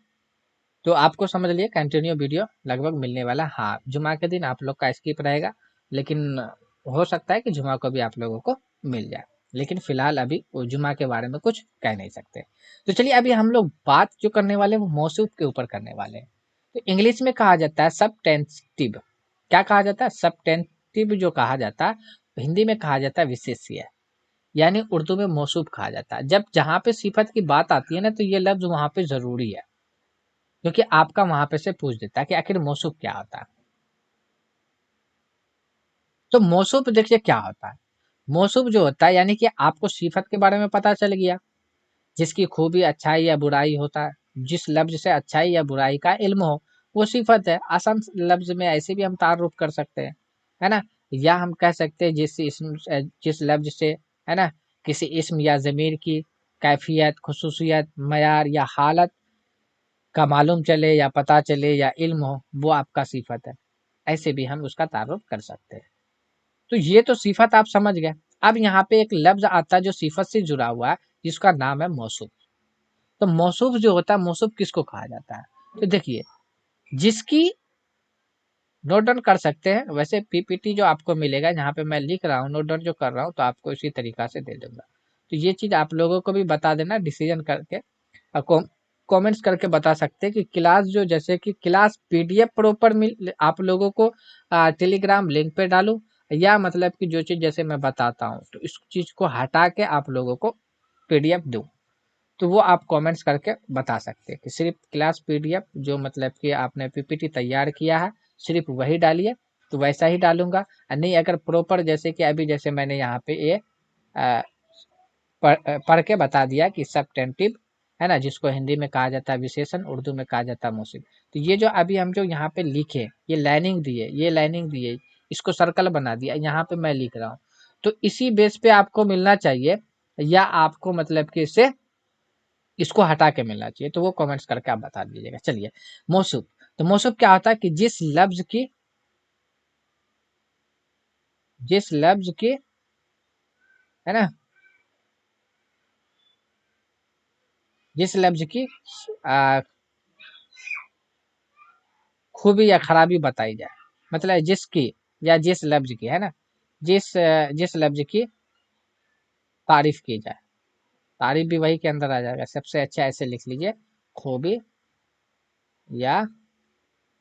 [SPEAKER 1] तो आपको समझ लिए कंटिन्यू वीडियो लगभग मिलने वाला। हाँ, जुमा के दिन आप लोग का स्किप रहेगा, लेकिन हो सकता है कि जुमा को भी आप लोगों को मिल जाए, लेकिन फिलहाल अभी वो जुमा के बारे में कुछ कह नहीं सकते। तो चलिए अभी हम लोग बात जो करने वाले हैं वो मौसूफ के ऊपर करने वाले हैं। तो इंग्लिश में कहा जाता है सबटेंटिव। क्या कहा जाता है, सबटेंटिव जो कहा जाता है, हिंदी में कहा जाता है विशेष्य, यानी उर्दू में मौसूफ कहा जाता है। जब जहाँ पे सिफत की बात आती है ना, तो ये लफ्ज वहां पे जरूरी है, क्योंकि आपका वहां पे से पूछ देता है कि आखिर मौसूफ क्या होता है। तो मौसूफ देखिए क्या होता है, मौसूफ जो होता है यानी कि आपको सिफत के बारे में पता चल गया, जिसकी खूबी अच्छाई या बुराई होता है, जिस लफ्ज से अच्छाई या बुराई का इल्म हो, वो सिफत है। आसान लफ्ज में ऐसे भी हम तारुफ कर सकते हैं, है ना। या हम कह सकते हैं जिस लफ्ज से, है ना, किसी इस्म या ज़मीर की कैफियत, खुसूसियत, मयार या हालत का मालूम चले या पता चले या इल्म हो, वो आपका सिफत है। ऐसे भी हम उसका तारुफ कर सकते हैं। तो ये तो सिफत आप समझ गए। अब यहाँ पे एक लफ्ज आता है जो सिफत से जुड़ा हुआ है, जिसका नाम है मौसूफ। तो मौसूफ जो होता है, मौसूफ किसको कहा जाता है, तो देखिए, जिसकी नोट डाउन कर सकते हैं। वैसे पीपीटी जो आपको मिलेगा, यहाँ पे मैं लिख रहा हूँ, नोट डाउन जो कर रहा हूँ, तो आपको इसी तरीका से दे दूंगा। तो ये चीज आप लोगों को भी बता देना, डिसीजन करके कमेंट्स करके बता सकते हैं कि क्लास जो, जैसे कि क्लास पीडीएफ प्रॉपर मिल आप लोगों को टेलीग्राम लिंक पे डालूं, या मतलब कि जो चीज जैसे मैं बताता हूँ तो इस चीज को हटा के आप लोगों को पीडीएफ दूं, तो वो आप कमेंट्स करके बता सकते हैं कि सिर्फ क्लास पीडीएफ जो मतलब कि आपने पीपीटी तैयार किया है सिर्फ वही डालिए, तो वैसा ही डालूंगा। नहीं, अगर प्रॉपर जैसे कि अभी जैसे मैंने यहाँ पे ये अ, पढ़ के बता दिया कि सबटेंटिव, है ना, जिसको हिंदी में कहा जाता है विशेषण, उर्दू में कहा जाता है मौसिफ। तो ये जो अभी हम जो यहाँ पे लिखे, ये लाइनिंग दिए, ये लाइनिंग दिए, इसको सर्कल बना दिया, यहाँ पे मैं लिख रहा हूँ, तो इसी बेस पे आपको मिलना चाहिए, या आपको मतलब कि इससे इसको हटा के मिलना चाहिए, तो वो कमेंट्स करके आप बता दीजिएगा। चलिए, मौसूफ। तो मौसूफ क्या होता है कि जिस लफ्ज की, है ना, जिस लफ्ज की आ, खूबी या खराबी बताई जाए, मतलब जिसकी या जिस लफ्ज की, है ना, जिस लफ्ज की तारीफ की जाए। तारीफ भी वही के अंदर आ जाएगा। सबसे अच्छा ऐसे लिख लीजिए, खूबी या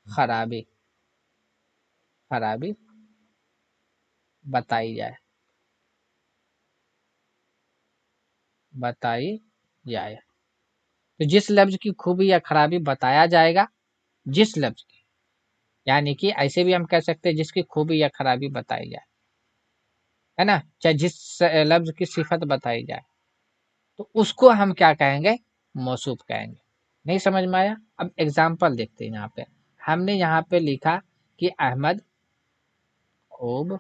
[SPEAKER 1] खराबी, खराबी बताई जाए, बताई जाए। तो जिस लफ्ज की खूबी या खराबी बताया जाएगा, जिस लफ्ज की, यानी कि ऐसे भी हम कह सकते हैं जिसकी खूबी या खराबी बताई जाए, है ना, चाहे जिस लफ्ज की सिफत बताई जाए, तो उसको हम क्या कहेंगे, मौसूफ कहेंगे। नहीं समझ में आया? अब एग्जाम्पल देखते हैं। यहाँ पे हमने यहाँ पे लिखा कि अहमद खूब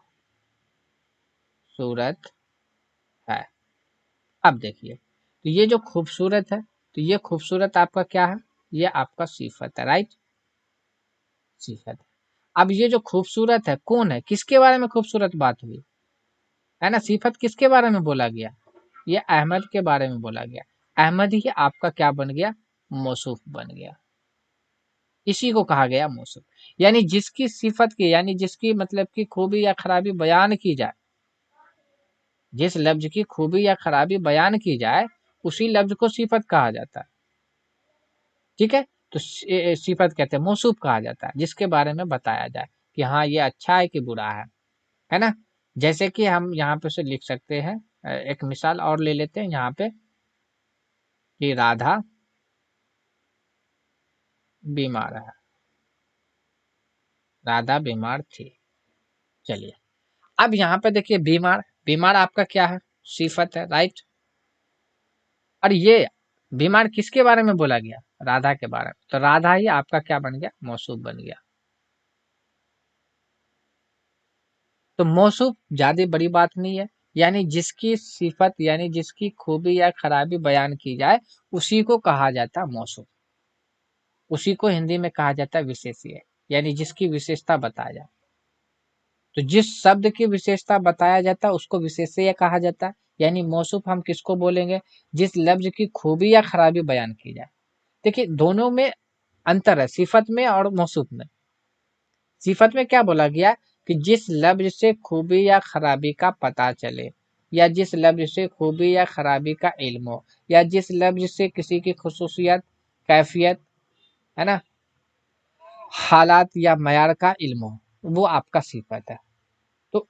[SPEAKER 1] सूरत है। अब देखिए, तो ये जो खूबसूरत है, तो ये खूबसूरत आपका क्या है, ये आपका सिफत है, राइट, सिफत है। अब ये जो खूबसूरत है कौन है, किसके बारे में खूबसूरत बात हुई, है ना, सिफत किसके बारे में बोला गया, ये अहमद के बारे में बोला गया। अहमद ही आपका क्या बन गया, मौसूफ बन गया। इसी को कहा गया मौसूफ, यानी जिसकी सिफत की, यानी जिसकी मतलब की खूबी या खराबी बयान की जाए, जिस लफ्ज की खूबी या खराबी बयान की जाए, उसी लफ्ज को सिफत कहा जाता है। ठीक है, तो सिफत कहते हैं, मौसूफ कहा जाता है जिसके बारे में बताया जाए कि हाँ ये अच्छा है कि बुरा है ना। जैसे कि हम यहाँ पे से लिख सकते हैं, एक मिसाल और ले लेते हैं यहाँ पे, कि राधा बीमार है, राधा बीमार थी। चलिए, अब यहाँ पे देखिए, बीमार, बीमार आपका क्या है, सिफत है, राइट। और ये बीमार किसके बारे में बोला गया, राधा के बारे में, तो राधा ही आपका क्या बन गया, मौसूफ बन गया। तो मौसूफ ज्यादा बड़ी बात नहीं है, यानी जिसकी सिफत, यानी जिसकी खूबी या खराबी बयान की जाए, उसी को कहा जाता है मौसूफ। उसी को हिंदी में कहा जाता है विशेषीय, यानी जिसकी विशेषता बताया जाए। तो जिस शब्द की विशेषता बताया जाता है उसको विशेषीय कहा जाता है, यानी मौसूफ हम किसको बोलेंगे, जिस लफ्ज की खूबी या खराबी बयान की जाए। देखिए दोनों में अंतर है, सिफत में और मौसूफ में। सिफत में क्या बोला गया कि जिस लफ्ज से खूबी या खराबी का पता चले, या जिस लफ्ज से खूबी या खराबी का इल्म हो, या जिस लफ्ज से किसी की खुसूसियत, कैफियत, है ना, हालात या मयार का इल्म हो, वो आपका सिफत है। तो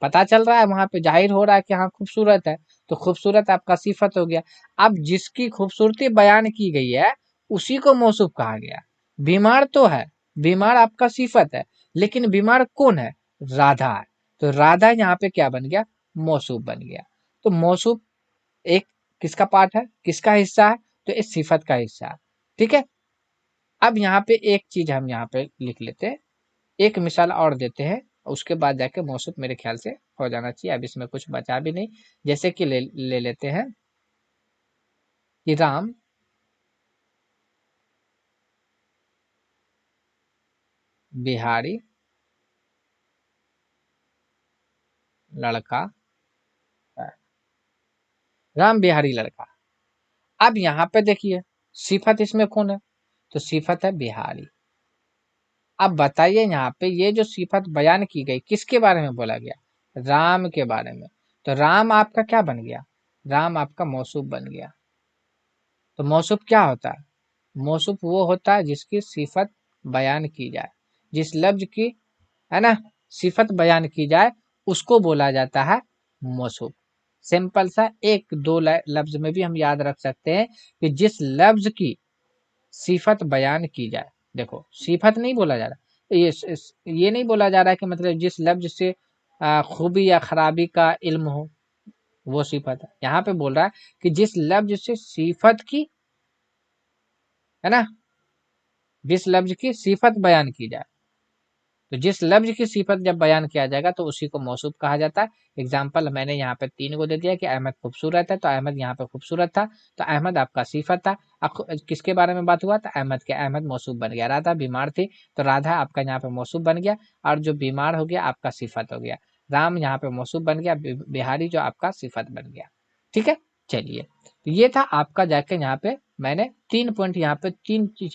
[SPEAKER 1] पता चल रहा है वहां पे, जाहिर हो रहा है कि हाँ खूबसूरत है, तो खूबसूरत आपका सिफत हो गया। अब जिसकी खूबसूरती बयान की गई है, उसी को मौसूफ कहा गया। बीमार तो है, बीमार आपका सिफत है, लेकिन बीमार कौन है, राधा है। तो राधा यहाँ पे क्या बन गया, मौसूफ बन गया। तो मौसूफ एक किसका पार्ट है, किसका हिस्सा है, तो इस सिफत का हिस्सा है। ठीक है, अब यहाँ पे एक चीज हम यहाँ पे लिख लेते हैं, एक मिसाल और देते हैं, उसके बाद जाके मौसूफ मेरे ख्याल से हो जाना चाहिए। अब इसमें कुछ बचा भी नहीं। जैसे कि ले लेते हैं कि राम बिहारी लड़का है, राम बिहारी लड़का। अब यहाँ पे देखिए, सिफत इसमें कौन है, तो सिफत है बिहारी। अब बताइए यहाँ पे ये जो सिफत बयान की गई किसके बारे में बोला गया, राम के बारे में। तो राम आपका क्या बन गया, राम आपका मौसूफ बन गया। तो मौसूफ क्या होता है, मौसूफ वो होता है जिसकी सिफत बयान की जाए, जिस लफ्ज की, है ना, सिफत बयान की जाए, उसको बोला जाता है मौसूफ। सिंपल सा एक दो लफ्ज में भी हम याद रख सकते हैं कि जिस लफ्ज की सिफत बयान की जाए, देखो सिफत नहीं बोला जा रहा, ये नहीं बोला जा रहा है कि मतलब जिस लफ्ज से खूबी या खराबी का इल्म हो, वो सिफत है। यहाँ पे बोल रहा है कि जिस लफ्ज से सिफत की, है ना, जिस लफ्ज की सिफत बयान की जाए, तो जिस लफ्ज की सिफत जब बयान किया जाएगा तो उसी को मौसूफ कहा जाता है। एग्जाम्पल मैंने यहाँ पे 3 को दे दिया कि अहमद खूबसूरत है, तो अहमद यहाँ पे खूबसूरत था, तो अहमद आपका सिफत था। अब किसके बारे में बात हुआ था, अहमद के, अहमद मौसूफ बन गया। राधा बीमार थी, तो राधा आपका यहाँ पे मौसूफ बन गया, और जो बीमार हो गया आपका सिफत हो गया। राम यहाँ पे मौसूफ बन गया, बिहारी जो आपका सिफत बन गया। ठीक है, चलिए, तो ये था आपका जाके यहाँ पे मैंने 3 पॉइंट यहाँ पे 3 चीज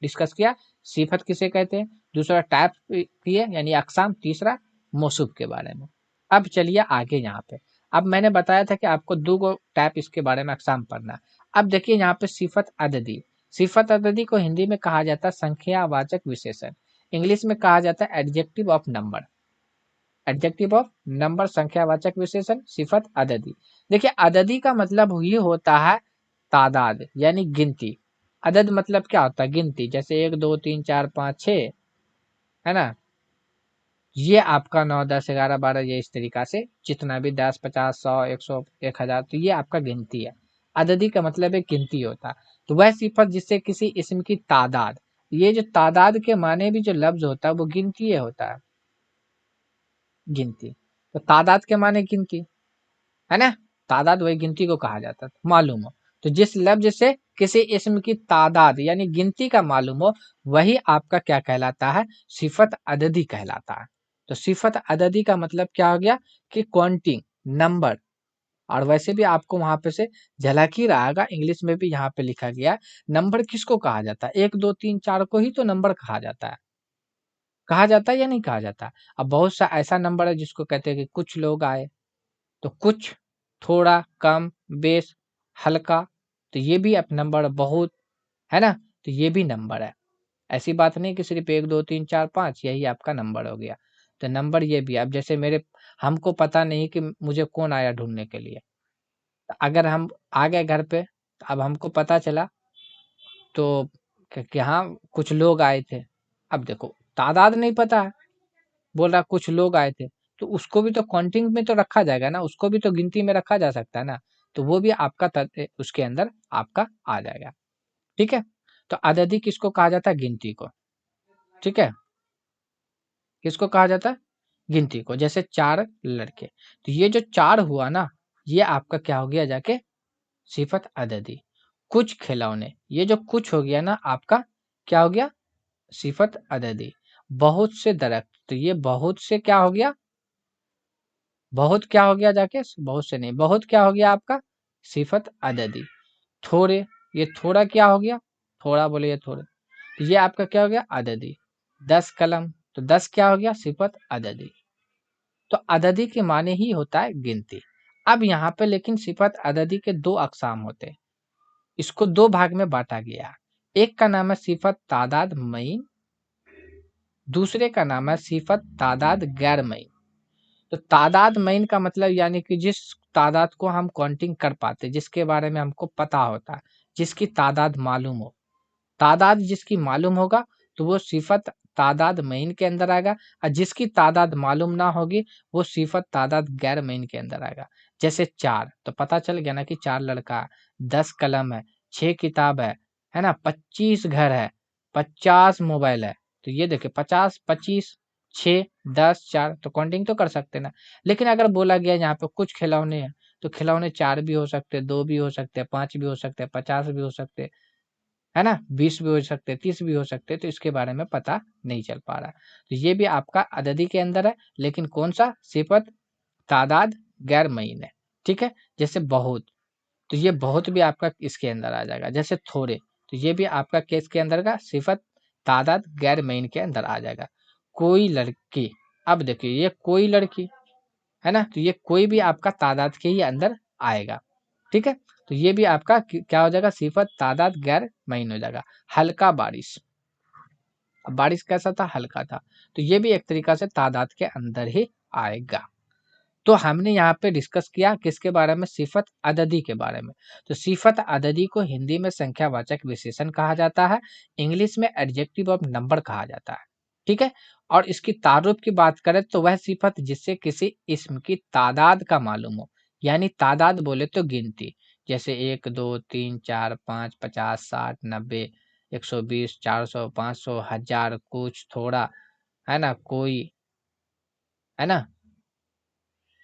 [SPEAKER 1] डिस्कस किया। सिफत किसे कहते हैं, दूसरा टाइप की है यानी अकसाम, तीसरा मौसूफ के बारे में। अब चलिए आगे यहाँ पे, अब मैंने बताया था कि आपको दो गो टाइप इसके बारे में अकसाम पढ़ना है। अब देखिए यहाँ पे सिफत अददी, सिफत अददी को हिंदी में कहा जाता है संख्यावाचक विशेषण, इंग्लिश में कहा जाता है adjective of number, adjective of number संख्यावाचक विशेषण सिफत अददी। देखिए अददी का मतलब ये होता है तादाद यानी गिनती, अदद मतलब क्या होता है गिनती, जैसे 1 2 3 4 5 6 है ना, ये आपका 9 10 11 12 ये इस तरीका से जितना भी 10 50 100 100 1000 तो ये आपका गिनती है। अददी का मतलब है गिनती होता है। तो वह सिफत जिससे किसी इसम की तादाद, ये जो तादाद के माने भी जो लफ्ज होता है वो गिनती होता है, गिनती। तो तादाद के माने गिनती है ना, तादाद वही गिनती को कहा जाता है, मालूम हो। तो जिस लफ्ज से किसी इसम की तादाद यानी गिनती का मालूम हो वही आपका क्या कहलाता है, सिफत अददी कहलाता है। तो सिफत अददी का मतलब क्या हो गया कि काउंटिंग नंबर, और वैसे भी आपको वहां पे से झलक ही रहा होगा, इंग्लिश में भी यहाँ पे लिखा गया है नंबर किसको कहा जाता है, 1 2 3 4 को ही तो नंबर कहा जाता है, कहा जाता है या नहीं कहा जाता। अब बहुत सा ऐसा नंबर है जिसको कहते हैं कि कुछ लोग आए, तो कुछ, थोड़ा, कम, बेस, हल्का, तो ये भी अब नंबर बहुत है ना, तो ये भी नंबर है। ऐसी बात नहीं कि सिर्फ 1 2 3 4 5 यही आपका नंबर हो गया, तो नंबर ये भी। अब जैसे मेरे, हमको पता नहीं कि मुझे कौन आया ढूंढने के लिए, तो अगर हम आ गए घर पे, तो अब हमको पता चला तो कि हाँ कुछ लोग आए थे। अब देखो तादाद नहीं पता है, बोल रहा कुछ लोग आए थे, तो उसको भी तो काउंटिंग में तो रखा जाएगा ना, उसको भी तो गिनती में रखा जा सकता है ना, तो वो भी आपका उसके अंदर आपका आ जाएगा। ठीक है, तो अददी किसको कहा जाता है, गिनती को। ठीक है, किसको कहा जाता है, गिनती को। जैसे 4 लड़के, तो ये जो 4 हुआ ना, ये आपका क्या हो गया जाके सिफत अददी। कुछ खिलौने, ये जो कुछ हो गया ना आपका क्या हो गया, सिफत अददी। बहुत से दरख्त, तो ये बहुत से क्या हो गया, बहुत क्या हो गया जाके, बहुत से नहीं, बहुत क्या हो गया आपका सिफत अददी। थोड़े, ये थोड़ा क्या हो गया, थोड़ा बोले ये थोड़े, तो ये आपका क्या हो गया अददी। 10 कलम, तो 10 क्या हो गया सिफत अददी। तो अददी के माने ही होता है गिनती। अब यहाँ पे लेकिन सिफत अददी के दो अकसाम होते हैं, इसको दो भाग में बांटा गया। एक का नाम है सिफत तादाद मईन, दूसरे का नाम है सिफत तादाद गैर मईन। तो तादाद मईन का मतलब यानी कि जिस तादाद को हम काउंटिंग कर पाते, जिसके बारे में हमको पता होता है, जिसकी तादाद मालूम हो, तादाद जिसकी मालूम होगा तो वो सिफत तादाद मईन के अंदर आएगा, और जिसकी तादाद मालूम ना होगी वो सिफत तादाद गैर मईन के अंदर आएगा। जैसे 4, तो पता चल गया ना कि 4 लड़का है, 10 कलम है, 6 किताब है ना, 25 घर है, 50 मोबाइल है। तो ये देखिए 50 25 6 10 4, तो काउंटिंग तो कर सकते ना। लेकिन अगर बोला गया यहाँ पे कुछ खिलौने हैं, तो खिलौने 4 भी हो सकते, 2 भी हो सकते, 5 भी हो सकते, 50 भी हो सकते, है ना, 20 भी हो सकते, 30 भी हो सकते, तो इसके बारे में पता नहीं चल पा रहा। तो ये भी आपका अददी के अंदर है, लेकिन कौन सा सिफत तादाद गैर मईन है। ठीक है, जैसे बहुत, तो ये बहुत भी आपका इसके अंदर आ जाएगा। जैसे थोड़े, तो ये भी आपका केस के अंदर का सिफत तादाद गैर मईन के अंदर आ जाएगा। कोई लड़की, अब देखिए ये कोई लड़की है ना, तो ये कोई भी आपका तादाद के ही अंदर आएगा। ठीक है, तो ये भी आपका क्या हो जाएगा, सिफत तादाद गैर मईन हो जाएगा। हल्का बारिश, अब बारिश कैसा था, हल्का था, तो ये भी एक तरीका से तादाद के अंदर ही आएगा। तो हमने यहाँ पे डिस्कस किया किसके बारे में, सिफत अददी के बारे में। तो सिफत अददी को हिंदी में संख्यावाचक विशेषण कहा जाता है, इंग्लिश में एडजेक्टिव ऑफ नंबर कहा जाता है। ठीक है, और इसकी तारुफ की बात करें तो वह सिफत जिससे किसी इसम की तादाद का मालूम हो, यानी तादाद बोले तो गिनती, जैसे 1 2 3 4 5 50 60 90 120 400 500 1000, कुछ, थोड़ा, है ना, कोई, है ना,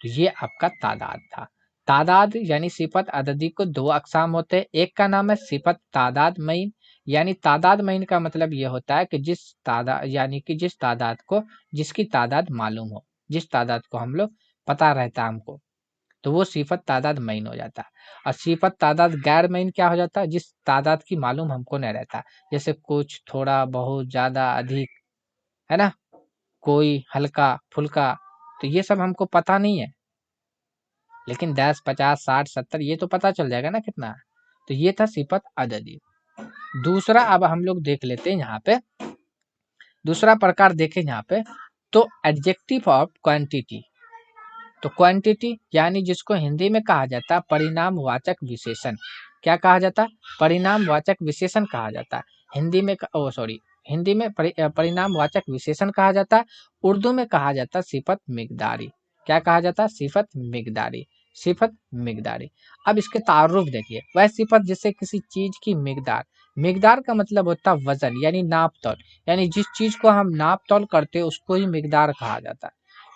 [SPEAKER 1] तो ये आपका तादाद था। तादाद यानी सिफत अददी को दो अकसाम होते हैं, एक का नाम है सिफत तादाद मईन, यानी तादाद मईन का मतलब ये होता है कि जिस तादाद यानी कि जिस तादाद को, जिसकी तादाद मालूम हो, जिस तादाद को हम लोग पता रहता है हमको, तो वो सिफत तादाद मईन हो जाता है। और सिफत तादाद गैर मईन क्या हो जाता है, जिस तादाद की मालूम हमको नहीं रहता, जैसे कुछ, थोड़ा, बहुत, ज्यादा, अधिक, है ना, कोई, हल्का फुल्का, तो ये सब हमको पता नहीं है, लेकिन 10, 50, 60, 70 ये तो पता चल जाएगा ना कितना है। तो ये था सिफत अददी। दूसरा अब हम लोग देख लेते हैं यहाँ पे, दूसरा प्रकार देखें यहाँ पे, तो एडजेक्टिव ऑफ क्वांटिटी। तो क्वांटिटी यानी जिसको हिंदी में कहा जाता है परिणामवाचक विशेषण। क्या कहा जाता है, परिणामवाचक विशेषण कहा जाता है। हिंदी में हिंदी में परिणामवाचक विशेषण कहा जाता है। उर्दू में कहा जाता है सिफत मिकदारी। क्या कहा जाता है, सिफत मिकदारी, सिफत मिकदारी। अब इसके तारुफ देखिए, वह सिफत जिससे किसी चीज की मिकदार, मिकदार का मतलब होता है वजन यानी नाप तौल, यानी जिस चीज को हम नाप तौल करते हैं उसको ही मिकदार कहा जाता है,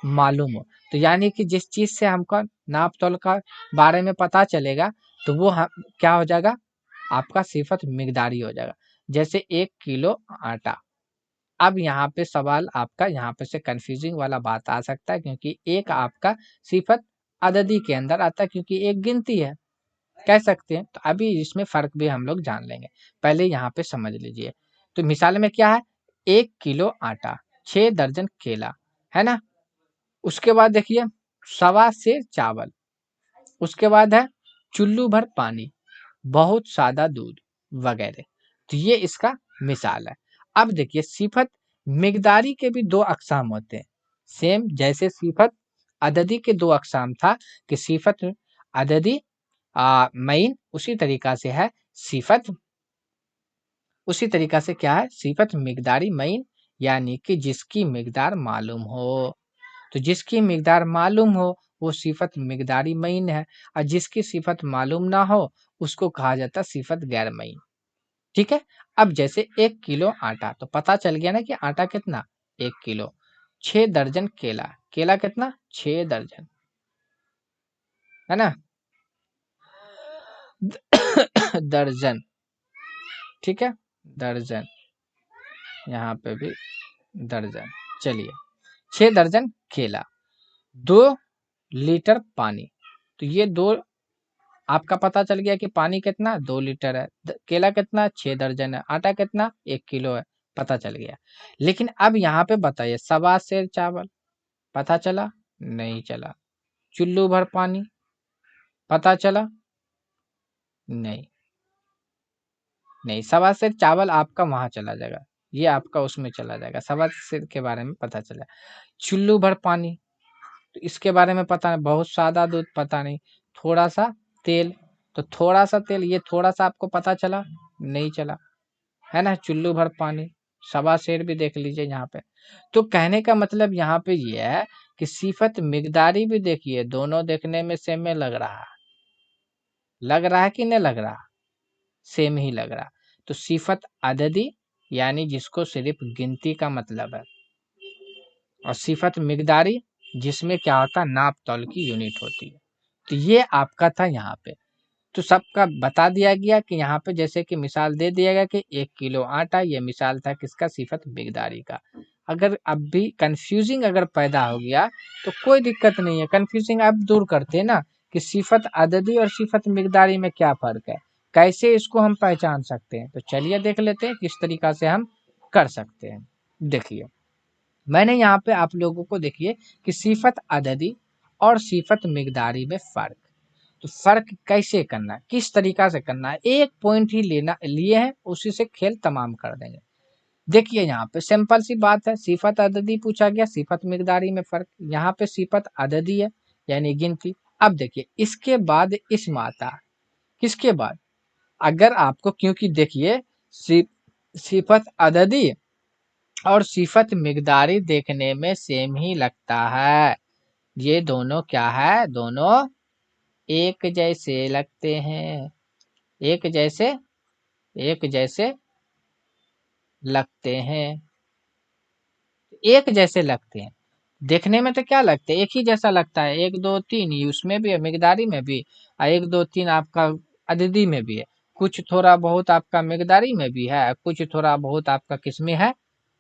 [SPEAKER 1] मालूम हो। तो यानी कि जिस चीज से हमको नाप तौल का बारे में पता चलेगा तो वो क्या हो जाएगा, आपका सिफत मिकदारी हो जाएगा। जैसे 1 किलो आटा। अब यहाँ पे सवाल आपका यहाँ पे से कंफ्यूजिंग वाला बात आ सकता है, क्योंकि एक आपका सिफत अददी के अंदर आता है, क्योंकि एक गिनती है, कह सकते हैं। तो अभी इसमें फर्क भी हम लोग जान लेंगे, पहले यहाँ पे समझ लीजिए। तो मिसाल में क्या है, 1 किलो आटा, 6 दर्जन केला, है ना। उसके बाद देखिए 1.25 सेर चावल, उसके बाद है चुल्लू भर पानी, बहुत सादा दूध वगैरह। तो ये इसका मिसाल है। अब देखिए सिफत मिकदारी के भी दो अकसाम होते हैं, सेम जैसे सिफत अददी के दो अकसाम था कि सिफत अददी मईन, उसी तरीका से है सिफत, उसी तरीका से क्या है, सिफत मिकदारी मईन, यानी कि जिसकी मिकदार मालूम हो। तो जिसकी मिकदार मालूम हो वो सिफत मिकदारी मईन है, और जिसकी सिफत मालूम ना हो उसको कहा जाता है सिफत गैर मईन। ठीक है। अब जैसे 1 किलो आटा, तो पता चल गया ना कि आटा कितना, 1 किलो। 6 दर्जन केला, केला कितना, 6 दर्जन, है ना। दर्जन, ठीक है, दर्जन, यहाँ पे भी दर्जन। चलिए 6 दर्जन केला, 2 लीटर पानी। तो ये दो आपका पता चल गया कि पानी कितना, 2 लीटर है, केला कितना, 6 दर्जन है, आटा कितना, 1 किलो है, पता चल गया। लेकिन अब यहाँ पे बताइए 1.25 सेर चावल, पता चला, नहीं चला। चुल्लू भर पानी, पता चला, नहीं, नहीं। 1.25 सेर चावल आपका वहां चला जाएगा, ये आपका उसमें चला जाएगा, 1.25 सेर के बारे में पता चला। चुल्लू भर पानी, तो इसके बारे में पता नहीं, बहुत सादा दूध पता नहीं, थोड़ा सा तेल, तो थोड़ा सा तेल, ये थोड़ा सा आपको पता चला, नहीं चला, है ना। चुल्लू भर पानी, 1.25 सेर भी देख लीजिए यहाँ पे। तो कहने का मतलब यहाँ पे ये है कि सिफत मिकदारी भी देखिए, दोनों देखने में सेम में लग रहा है, लग रहा है कि नहीं लग रहा, सेम ही लग रहा। तो सिफत अददी यानी जिसको सिर्फ गिनती का मतलब है, और सिफत मिकदारी जिसमें क्या होता है, नाप तौल की यूनिट होती है। तो ये आपका था यहाँ पे। तो सबका बता दिया गया कि यहाँ पे जैसे कि मिसाल दे दिया गया कि 1 किलो आटा, ये मिसाल था किसका, सिफत मिकदारी का। अगर अब भी कंफ्यूजिंग अगर पैदा हो गया तो कोई दिक्कत नहीं है, कंफ्यूजिंग अब दूर करते हैं ना, कि सिफत अददी और सिफत मिकदारी में क्या फर्क है, कैसे इसको हम पहचान सकते हैं। तो चलिए देख लेते हैं किस तरीका से हम कर सकते हैं। देखिए मैंने यहाँ पे आप लोगों को देखिए कि सिफत अददी और सिफत मिकदारी में फर्क, तो फर्क कैसे करना है, किस तरीका से करना है, एक पॉइंट ही लेना लिए हैं, उसी से खेल तमाम कर देंगे। देखिए यहाँ पे सिंपल सी बात है, सिफत अददी पूछा गया, सिफत मिकदारी में फर्क, यहाँ पे सिफत अददी है यानी गिनती। अब देखिए इसके बाद इसम आता है, किसके बाद, अगर आपको, क्योंकि देखिए सिफत अददी और सिफत मिकदारी देखने में सेम ही लगता है, ये दोनों क्या है, दोनों एक जैसे लगते हैं, एक जैसे, एक जैसे लगते हैं, एक जैसे लगते हैं। देखने में तो क्या लगते हैं, एक ही जैसा लगता है, 1 2 3 उसमें भी है, मिकदारी में भी, और 1 2 3 आपका अददी में भी है, कुछ थोड़ा बहुत आपका मिकदारी में भी है, कुछ थोड़ा बहुत आपका किसमें है,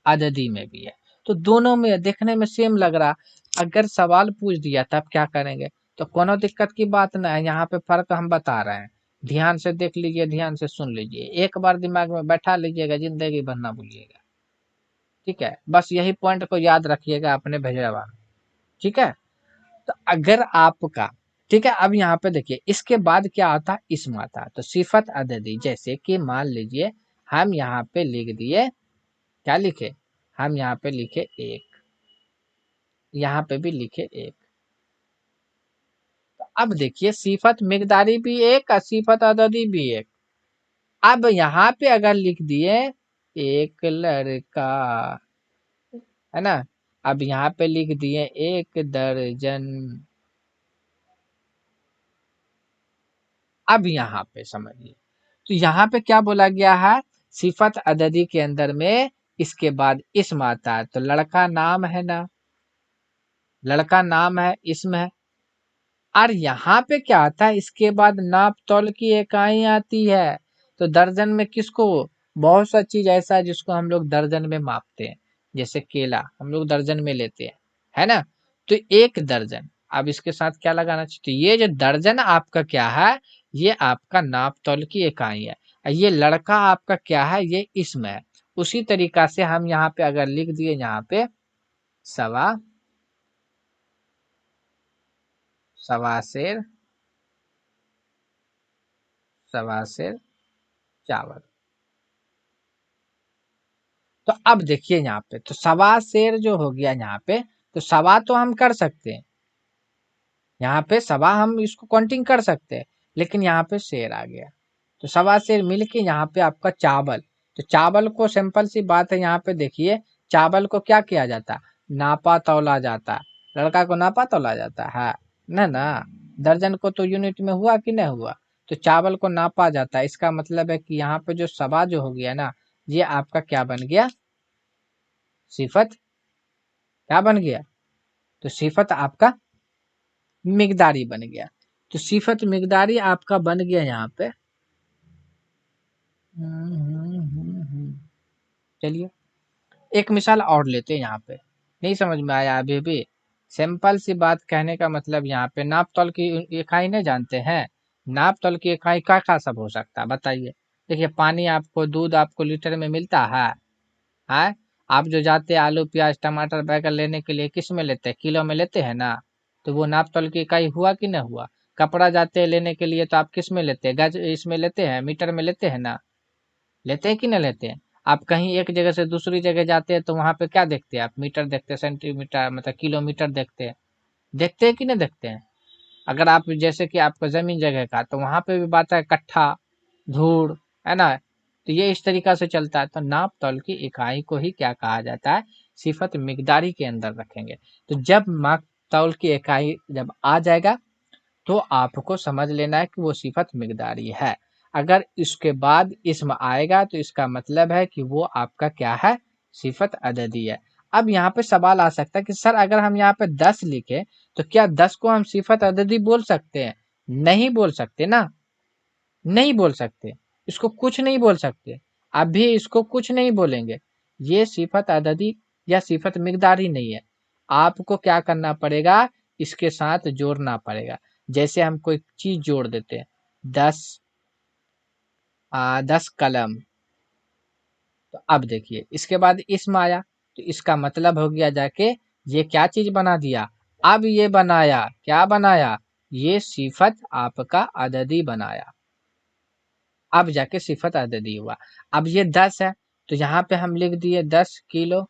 [SPEAKER 1] अददी में भी है। तो दोनों में देखने में सेम लग रहा, अगर सवाल पूछ दिया तब क्या करेंगे, तो कोनो दिक्कत की बात ना है, यहाँ पे फर्क हम बता रहे हैं। ध्यान से देख लीजिए, ध्यान से सुन लीजिए, एक बार दिमाग में बैठा लीजिएगा, जिंदगी भर ना भूलिएगा। ठीक है, बस यही पॉइंट को याद रखिएगा अपने भेजवा। ठीक है, तो अगर आपका, ठीक है, अब यहाँ पे देखिए इसके बाद क्या आता है, इसम आता है। तो सिफत अददी, जैसे कि मान लीजिए हम यहाँ पे लिख दिए, क्या लिखे, हम यहाँ पे लिखे एक, यहाँ पे भी लिखे एक। तो अब देखिए सिफत मिकदारी भी एक और सिफत अददी भी एक। अब यहाँ पे अगर लिख दिए एक लड़का, है ना, अब यहाँ पे लिख दिए एक दर्जन। अब यहाँ पे समझिए, तो यहाँ पे क्या बोला गया है, सिफत अददी के अंदर में इसके बाद इस्म आता है। तो लड़का नाम है ना, लड़का नाम है, इसम है। और यहाँ पे क्या आता है, इसके बाद नाप तौल की इकाई आती है। तो दर्जन में किसको, बहुत सा चीज ऐसा है जिसको हम लोग दर्जन में मापते हैं। जैसे केला हम लोग दर्जन में लेते हैं, है ना। तो एक दर्जन, अब इसके साथ क्या लगाना चाहिए, तो ये जो दर्जन आपका क्या है, ये आपका नाप तौल की इकाई है। और ये लड़का आपका क्या है, ये इसम है। उसी तरीका से हम यहाँ पे अगर लिख दिए, यहाँ पे सवा, सवा सेर, सवा सेर चावल। तो अब देखिए यहाँ पे, तो सवा शेर जो हो गया यहाँ पे, तो सवा तो हम कर सकते हैं, यहाँ पे सवा हम इसको काउंटिंग कर सकते हैं, लेकिन यहाँ पे शेर आ गया। तो सवा शेर मिल के यहाँ पे आपका चावल। तो चावल को, सिंपल सी बात है, यहाँ पे देखिए चावल को क्या किया जाता है, नापा तौला जाता है। लड़का को नापा तौला जाता है ना, ना। दर्जन को तो यूनिट में हुआ कि नहीं हुआ। तो चावल को नापा जाता है, इसका मतलब है कि यहाँ पे जो सवा जो हो गया ना, ये आपका क्या बन गया, सिफत, क्या बन गया, तो सिफत आपका मिकदारी बन गया। तो सिफत मिकदारी आपका बन गया यहाँ पे। चलिए एक मिसाल और लेते हैं यहाँ पे। नहीं समझ में आया अभी भी, सिंपल सी बात कहने का मतलब, यहाँ पे नाप तौल की इकाई नहीं जानते हैं, नाप तौल की इकाई क्या क्या सब हो सकता है बताइए। देखिए पानी आपको, दूध आपको लीटर में मिलता है। आप जो जाते हैं आलू प्याज टमाटर बैगन लेने के लिए किस में लेते हैं, किलो में लेते हैं ना। तो वो नाप तौल की इकाई हुआ कि नहीं हुआ। कपड़ा जाते हैं लेने के लिए तो आप किस में लेते हैं, गज इसमें लेते हैं, मीटर में लेते हैं ना, लेते हैं कि नहीं लेते हैं। आप कहीं एक जगह से दूसरी जगह जाते हैं तो वहां पे क्या देखते हैं आप, मीटर देखते हैं, सेंटीमीटर मतलब किलोमीटर देखते हैं, देखते हैं कि नहीं देखते हैं। अगर आप जैसे कि आपका जमीन जगह का, तो वहां पे भी बात है कट्ठा, धूड़, है ना। तो ये इस तरीका से चलता है। तो नाप तौल की इकाई को ही क्या कहा जाता है, सिफत मिकदारी के अंदर रखेंगे। तो जब माप तौल की इकाई जब आ जाएगा, तो आपको समझ लेना है कि वो सिफत मिकदारी है। अगर इसके बाद इसम आएगा तो इसका मतलब है कि वो आपका क्या है, सिफत अददी है। अब यहाँ पे सवाल आ सकता है कि सर अगर हम यहाँ पे 10 लिखे, तो क्या 10 को हम सिफत अददी बोल सकते हैं। नहीं बोल सकते ना, नहीं बोल सकते, इसको कुछ नहीं बोल सकते। अभी इसको कुछ नहीं बोलेंगे, ये सिफत अददी या सिफत मिकदारी नहीं है। आपको क्या करना पड़ेगा, इसके साथ जोड़ना पड़ेगा। जैसे हम कोई चीज जोड़ देते हैं, 10 10 कलम। तो अब देखिए इसके बाद इसम आया, तो इसका मतलब हो गया जाके ये क्या चीज बना दिया, अब ये बनाया, क्या बनाया, ये सिफत आपका अददी बनाया। अब जाके सिफत अददी हुआ। अब ये 10 है, तो यहाँ पे हम लिख दिए 10 किलो,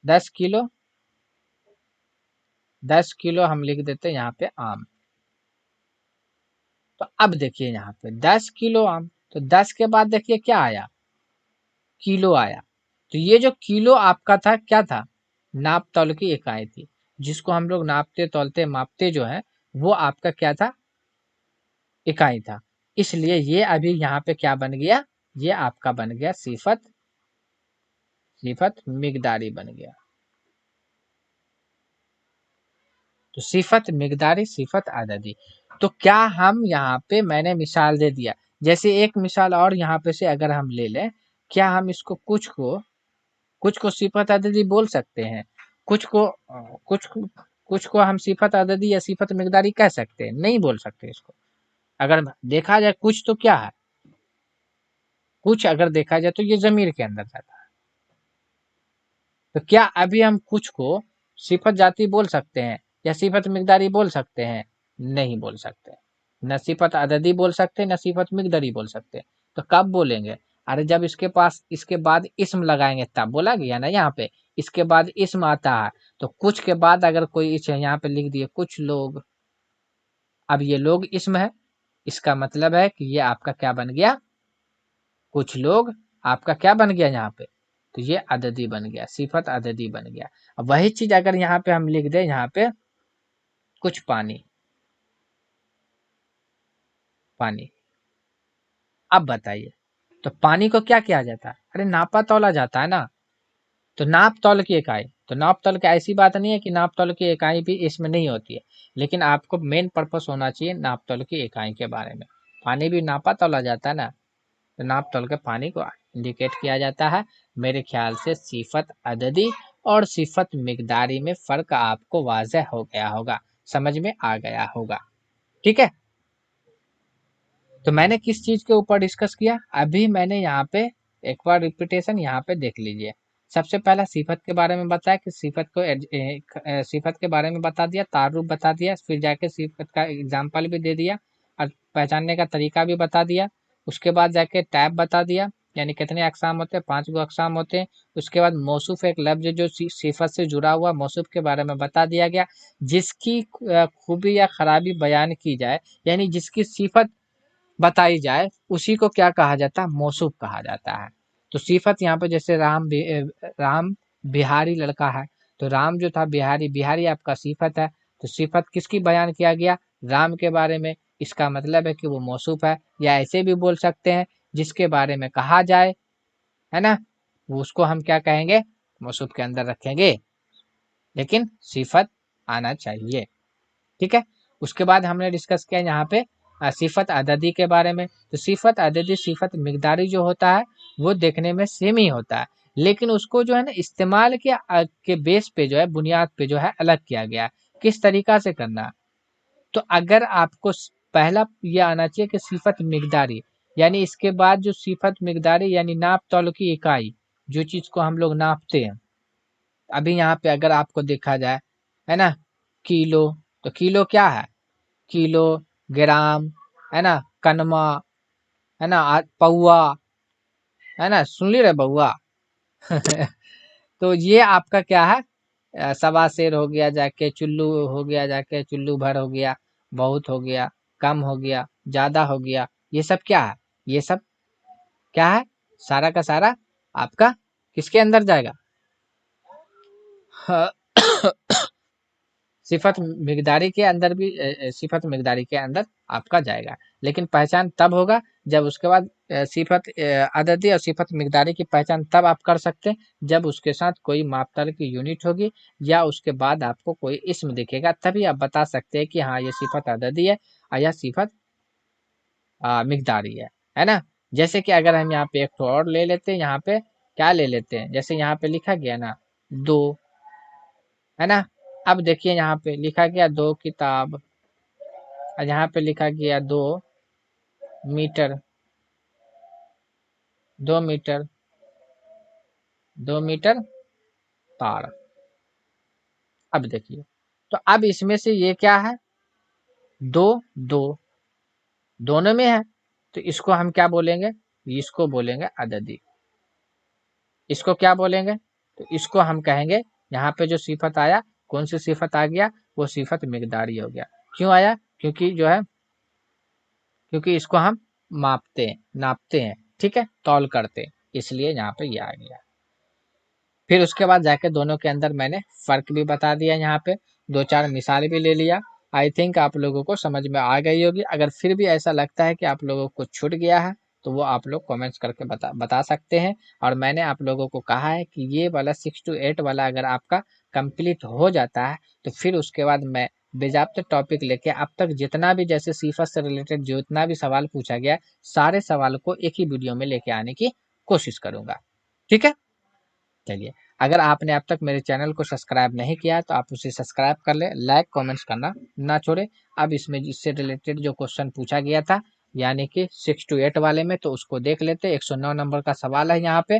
[SPEAKER 1] 10 किलो, 10 किलो हम लिख देते हैं यहाँ पे आम। तो अब देखिए यहाँ पे 10 किलो आम, तो 10 के बाद देखिए क्या आया, किलो आया। तो ये जो किलो आपका था क्या था, नाप तौल की इकाई थी, जिसको हम लोग नापते तौलते मापते जो है, वो आपका क्या था, इकाई था। इसलिए ये अभी यहाँ पे क्या बन गया, ये आपका बन गया सिफत, सिफत मिकदारी बन गया। तो सिफत मिकदारी, सिफत अददी। तो क्या हम यहाँ पे, मैंने मिसाल दे दिया, जैसे एक मिसाल और यहाँ पे से अगर हम ले लें, क्या हम इसको कुछ को सिफत अददी बोल सकते हैं। कुछ कुछ को हम सिफत अददी या सिफत मिकदारी कह सकते हैं, नहीं बोल सकते इसको। अगर देखा जाए कुछ तो क्या है, कुछ अगर देखा जाए तो ये जमीर के अंदर जाता है। तो क्या अभी हम कुछ को सिफत जाती बोल सकते हैं या सिफत मिकदारी बोल सकते हैं? नहीं बोल सकते। न सिफत अददी बोल सकते, न सिफत मिकदारी बोल सकते। तो कब बोलेंगे? अरे जब इसके बाद इस्म लगाएंगे तब बोला गया ना। यहाँ पे इसके बाद इस्म आता है, तो कुछ के बाद अगर कोई इस यहाँ पे लिख दिए कुछ लोग, अब ये लोग इस्म है, इसका मतलब है कि ये आपका क्या बन गया? कुछ लोग आपका क्या बन गया यहाँ पे? तो ये अददी बन गया, सिफत अददी बन गया। अब वही चीज अगर यहाँ पे हम लिख दें, यहाँ पे कुछ पानी, पानी, अब बताइए, तो पानी को क्या किया जाता है? अरे नापा तौला जाता है ना। तो नाप तौल की इकाई, तो नाप तौल की ऐसी बात नहीं है कि नाप तौल की इकाई भी इसमें नहीं होती है, लेकिन आपको मेन पर्पस होना चाहिए नाप तौल की इकाई के बारे में। पानी भी नापा तौला जाता है ना, तो नाप तौल के पानी को इंडिकेट किया जाता है। मेरे ख्याल से सिफत अददी और सिफत मिकदारी में फ़र्क आपको वाज़ेह हो गया होगा, समझ में आ गया होगा। ठीक है, तो मैंने किस चीज़ के ऊपर डिस्कस किया? अभी मैंने यहाँ पे एक बार रिपीटेशन यहाँ पे देख लीजिए। सबसे पहला सिफत के बारे में बताया कि सिफत के बारे में बता दिया, तारुफ बता दिया, फिर जाके सिफत का एग्जाम्पल भी दे दिया और पहचानने का तरीका भी बता दिया। उसके बाद जाके टैब बता दिया, यानी कितने अकसाम होते हैं, 5 गो अकसाम होते हैं। उसके बाद मौसूफ एक लफ्ज जो सिफत से जुड़ा हुआ मौसूफ के बारे में बता दिया गया, जिसकी खूबी या खराबी बयान की जाए, यानी जिसकी सिफत बताई जाए, उसी को क्या कहा जाता है? मौसूफ कहा जाता है। तो सिफत यहाँ पे जैसे राम बिहारी लड़का है, तो राम जो था बिहारी, बिहारी आपका सिफत है। तो सिफत किसकी बयान किया गया? राम के बारे में। इसका मतलब है कि वो मौसूफ है। या ऐसे भी बोल सकते हैं जिसके बारे में कहा जाए, है ना, वो उसको हम क्या कहेंगे? मौसूफ के अंदर रखेंगे, लेकिन सिफत आना चाहिए। ठीक है, उसके बाद हमने डिस्कस किया यहाँ पे सिफत अददी के बारे में। तो सिफत अददी सिफत मिकदारी जो होता है वो देखने में सेम ही होता है, लेकिन उसको जो है ना इस्तेमाल के बेस पे जो है, बुनियाद पे जो है अलग किया गया है। किस तरीका से करना है? तो अगर आपको पहला ये आना चाहिए कि सिफत मिकदारी, यानी इसके बाद जो सिफत मिकदारी यानी नाप तौल की इकाई, जो चीज को हम लोग नापते हैं। अभी यहाँ पे अगर आपको देखा जाए, है ना, किलो, तो किलो क्या है? किलो, ग्राम, है ना, कनमा, है ना, पौआ, है ना, सुन ली रहे बउआ? तो ये आपका क्या है? सवा सेर हो गया, जाके चुल्लू हो गया, जाके चुल्लू भर हो गया, बहुत हो गया, कम हो गया, ज्यादा हो गया। ये सब क्या है? ये सब क्या है? सारा का सारा आपका किसके अंदर जाएगा? सिफत मिकदारी के अंदर भी सिफत मिकदारी के अंदर आपका जाएगा, लेकिन पहचान तब होगा जब उसके बाद सिफत अददी और सिफत मिकदारी की पहचान तब आप कर सकते हैं जब उसके साथ कोई मापतल की यूनिट होगी, या उसके बाद आपको कोई इस्म दिखेगा, तभी आप बता सकते हैं कि हाँ ये सिफत अददी है और यह सिफत मिकदारी है ना। जैसे कि अगर हम यहाँ पे एक तो और ले लेते हैं, यहाँ पे क्या ले लेते हैं, जैसे यहाँ पे लिखा गया ना 2, है ना। अब देखिए यहाँ पे लिखा गया 2 किताब, और यहाँ पे लिखा गया 2 मीटर, 2 मीटर, 2 मीटर तार। अब देखिए, तो अब इसमें से ये क्या है? 2, 2 दोनों में है, तो इसको हम क्या बोलेंगे? इसको बोलेंगे अददी। इसको क्या बोलेंगे? तो इसको हम कहेंगे, यहाँ पे जो सिफत आया, कौन सी सिफत आ गया? वो सिफत मिकदारी हो गया। क्यों आया? क्योंकि जो है, क्योंकि इसको हम मापते हैं, नापते हैं, ठीक है, तौल करते हैं, इसलिए यहाँ पे ये आ गया। फिर उसके बाद जाके दोनों के अंदर मैंने फर्क भी बता दिया, यहाँ पे 2-4 मिसाल भी ले लिया। आई थिंक आप लोगों को समझ में आ गई होगी। अगर फिर भी ऐसा लगता है कि आप लोगों को छूट गया है, तो वो आप लोग कमेंट्स करके बता सकते हैं। और मैंने आप लोगों को कहा है कि ये वाला 6 to 8 वाला अगर आपका कंप्लीट हो जाता है, तो फिर उसके बाद मैं बेजाब्ते टॉपिक लेके अब तक जितना भी जैसे सिफत से रिलेटेड जितना भी सवाल पूछा गया, सारे सवाल को एक ही वीडियो में लेके आने की कोशिश करूंगा। ठीक है, चलिए, अगर आपने अब तक मेरे चैनल को सब्सक्राइब नहीं किया तो आप उसे सब्सक्राइब कर ले, लाइक कमेंट्स करना ना छोड़े। अब इसमें इससे रिलेटेड जो क्वेश्चन पूछा गया था यानी कि 6 to 8 वाले में, तो उसको देख लेते। 109 नंबर का सवाल है यहाँ पे,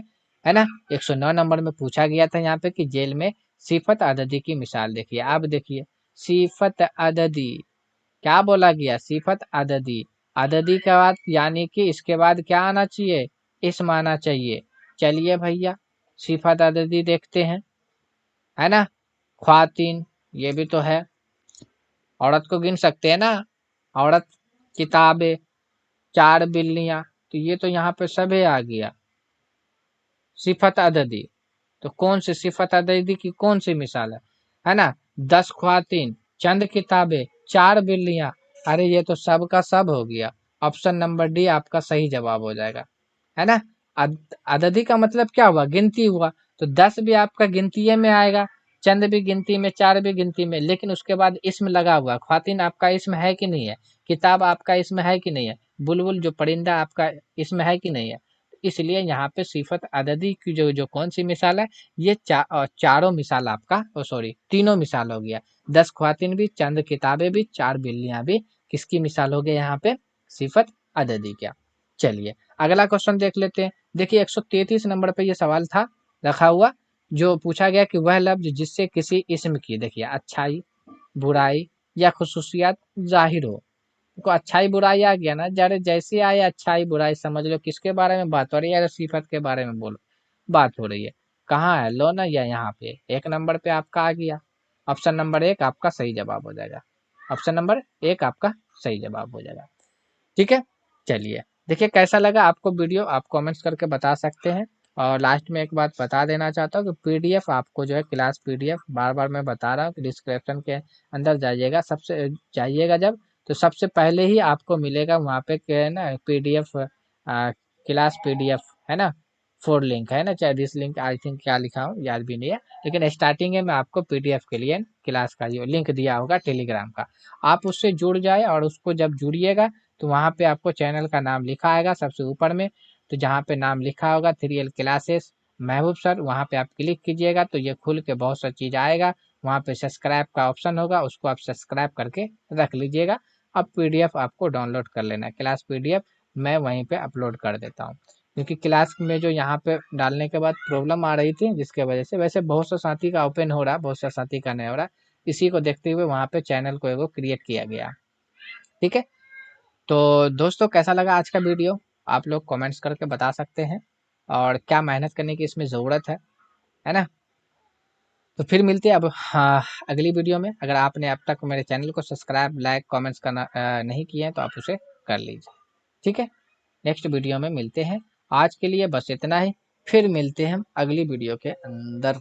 [SPEAKER 1] है ना। 109 नंबर में पूछा गया था यहाँ पे कि जेल में सिफत अददी की मिसाल देखिए। अब देखिए सिफत अददी क्या बोला गया, सिफत अददी। अददी के बाद यानी कि इसके बाद क्या आना चाहिए, इसम आना चाहिए। चलिए भैया सिफत अददी देखते हैं, है ना। ख्वातीन ये भी तो है, औरत को गिन सकते हैं ना, औरत, किताबें, 4 बिल्लियां, तो ये तो यहाँ पे सभी आ गया। सिफत अददी, तो कौन सी सिफत अददी की कौन सी मिसाल है ना। 10 ख्वातीन, चंद किताबें, 4 बिल्लियां, अरे ये तो सब का सब हो गया। ऑप्शन नंबर डी आपका सही जवाब हो जाएगा, है ना। अददी का मतलब क्या हुआ, गिनती हुआ, तो 10 भी आपका गिनती में आएगा, चंद भी गिनती में, 4 भी गिनती में, लेकिन उसके बाद इसम लगा हुआ। ख्वातीन आपका इसम है कि नहीं है, किताब आपका इसम है कि नहीं है, बुलबुल जो परिंदा आपका इसम है कि नहीं है। इसलिए यहाँ पे सिफत अददी की जो जो कौन सी मिसाल है, ये चारों मिसाल आपका, सॉरी तीनों मिसाल हो गया। 10 ख्वातीन भी, चंद किताबें भी, 4 बिल्लियां भी, किसकी मिसाल हो गई यहाँ पे, सिफत अददी क्या। चलिए अगला क्वेश्चन देख लेते हैं। देखिए 133 नंबर पे ये सवाल था रखा हुआ, जो पूछा गया कि वह लफ्ज जिससे किसी इसम की, देखिए अच्छाई, बुराई या खुसूसियात जाहिर हो। को अच्छाई बुराई आ गया ना, जरे जैसे आए अच्छाई बुराई समझ लो किसके बारे में बात हो रही है, अगर सिफत के बारे में बोलो बात हो रही है। कहाँ है, लो ना, या यहाँ पे 1 नंबर पे आपका आ गया। ऑप्शन नंबर 1 आपका सही जवाब हो जाएगा, ऑप्शन नंबर 1 आपका सही जवाब हो जाएगा। ठीक है, चलिए देखिए कैसा लगा आपको वीडियो, आप कमेंट्स करके बता सकते हैं। और लास्ट में एक बात बता देना चाहता हूँ कि पीडीएफ आपको जो है, क्लास पीडीएफ, बार बार मैं बता रहा हूँ कि डिस्क्रिप्शन के अंदर जाइएगा, सबसे जाइएगा जब, तो सबसे पहले ही आपको मिलेगा वहाँ पे क्या है ना, पीडीएफ, क्लास पीडीएफ, है ना। 4 लिंक है ना, चाहे दिस लिंक, आई थिंक क्या लिखा हूँ याद भी नहीं है, लेकिन स्टार्टिंग में आपको पीडीएफ के लिए क्लास का जो लिंक दिया होगा टेलीग्राम का, आप उससे जुड़ जाए। और उसको जब जुड़िएगा तो वहाँ पे आपको चैनल का नाम लिखा आएगा सबसे ऊपर में, तो जहाँ पे नाम लिखा होगा 3L क्लासेस महबूब सर, वहाँ पे आप क्लिक कीजिएगा तो ये खुल के बहुत सा चीज़ आएगा। वहाँ पे सब्सक्राइब का ऑप्शन होगा, उसको आप सब्सक्राइब करके रख लीजिएगा। अब पीडीएफ आपको डाउनलोड कर लेना है, क्लास पीडीएफ मैं वहीं पे अपलोड कर देता हूँ, क्योंकि क्लास में जो यहाँ पे डालने के बाद प्रॉब्लम आ रही थी, जिसके वजह से, वैसे बहुत सा साथी का ओपन हो रहा, बहुत सा साथी का नहीं हो रहा, इसी को देखते हुए वहाँ पे चैनल को एगो क्रिएट किया गया। ठीक है, तो दोस्तों कैसा लगा आज का वीडियो, आप लोग कमेंट्स करके बता सकते हैं, और क्या मेहनत करने की इसमें ज़रूरत है ना। तो फिर मिलते हैं अब, हाँ, अगली वीडियो में। अगर आपने अब तक मेरे चैनल को सब्सक्राइब, लाइक, कमेंट्स करना नहीं किए हैं तो आप उसे कर लीजिए। ठीक है, नेक्स्ट वीडियो में मिलते हैं। आज के लिए बस इतना ही, फिर मिलते हैं हम अगली वीडियो के अंदर।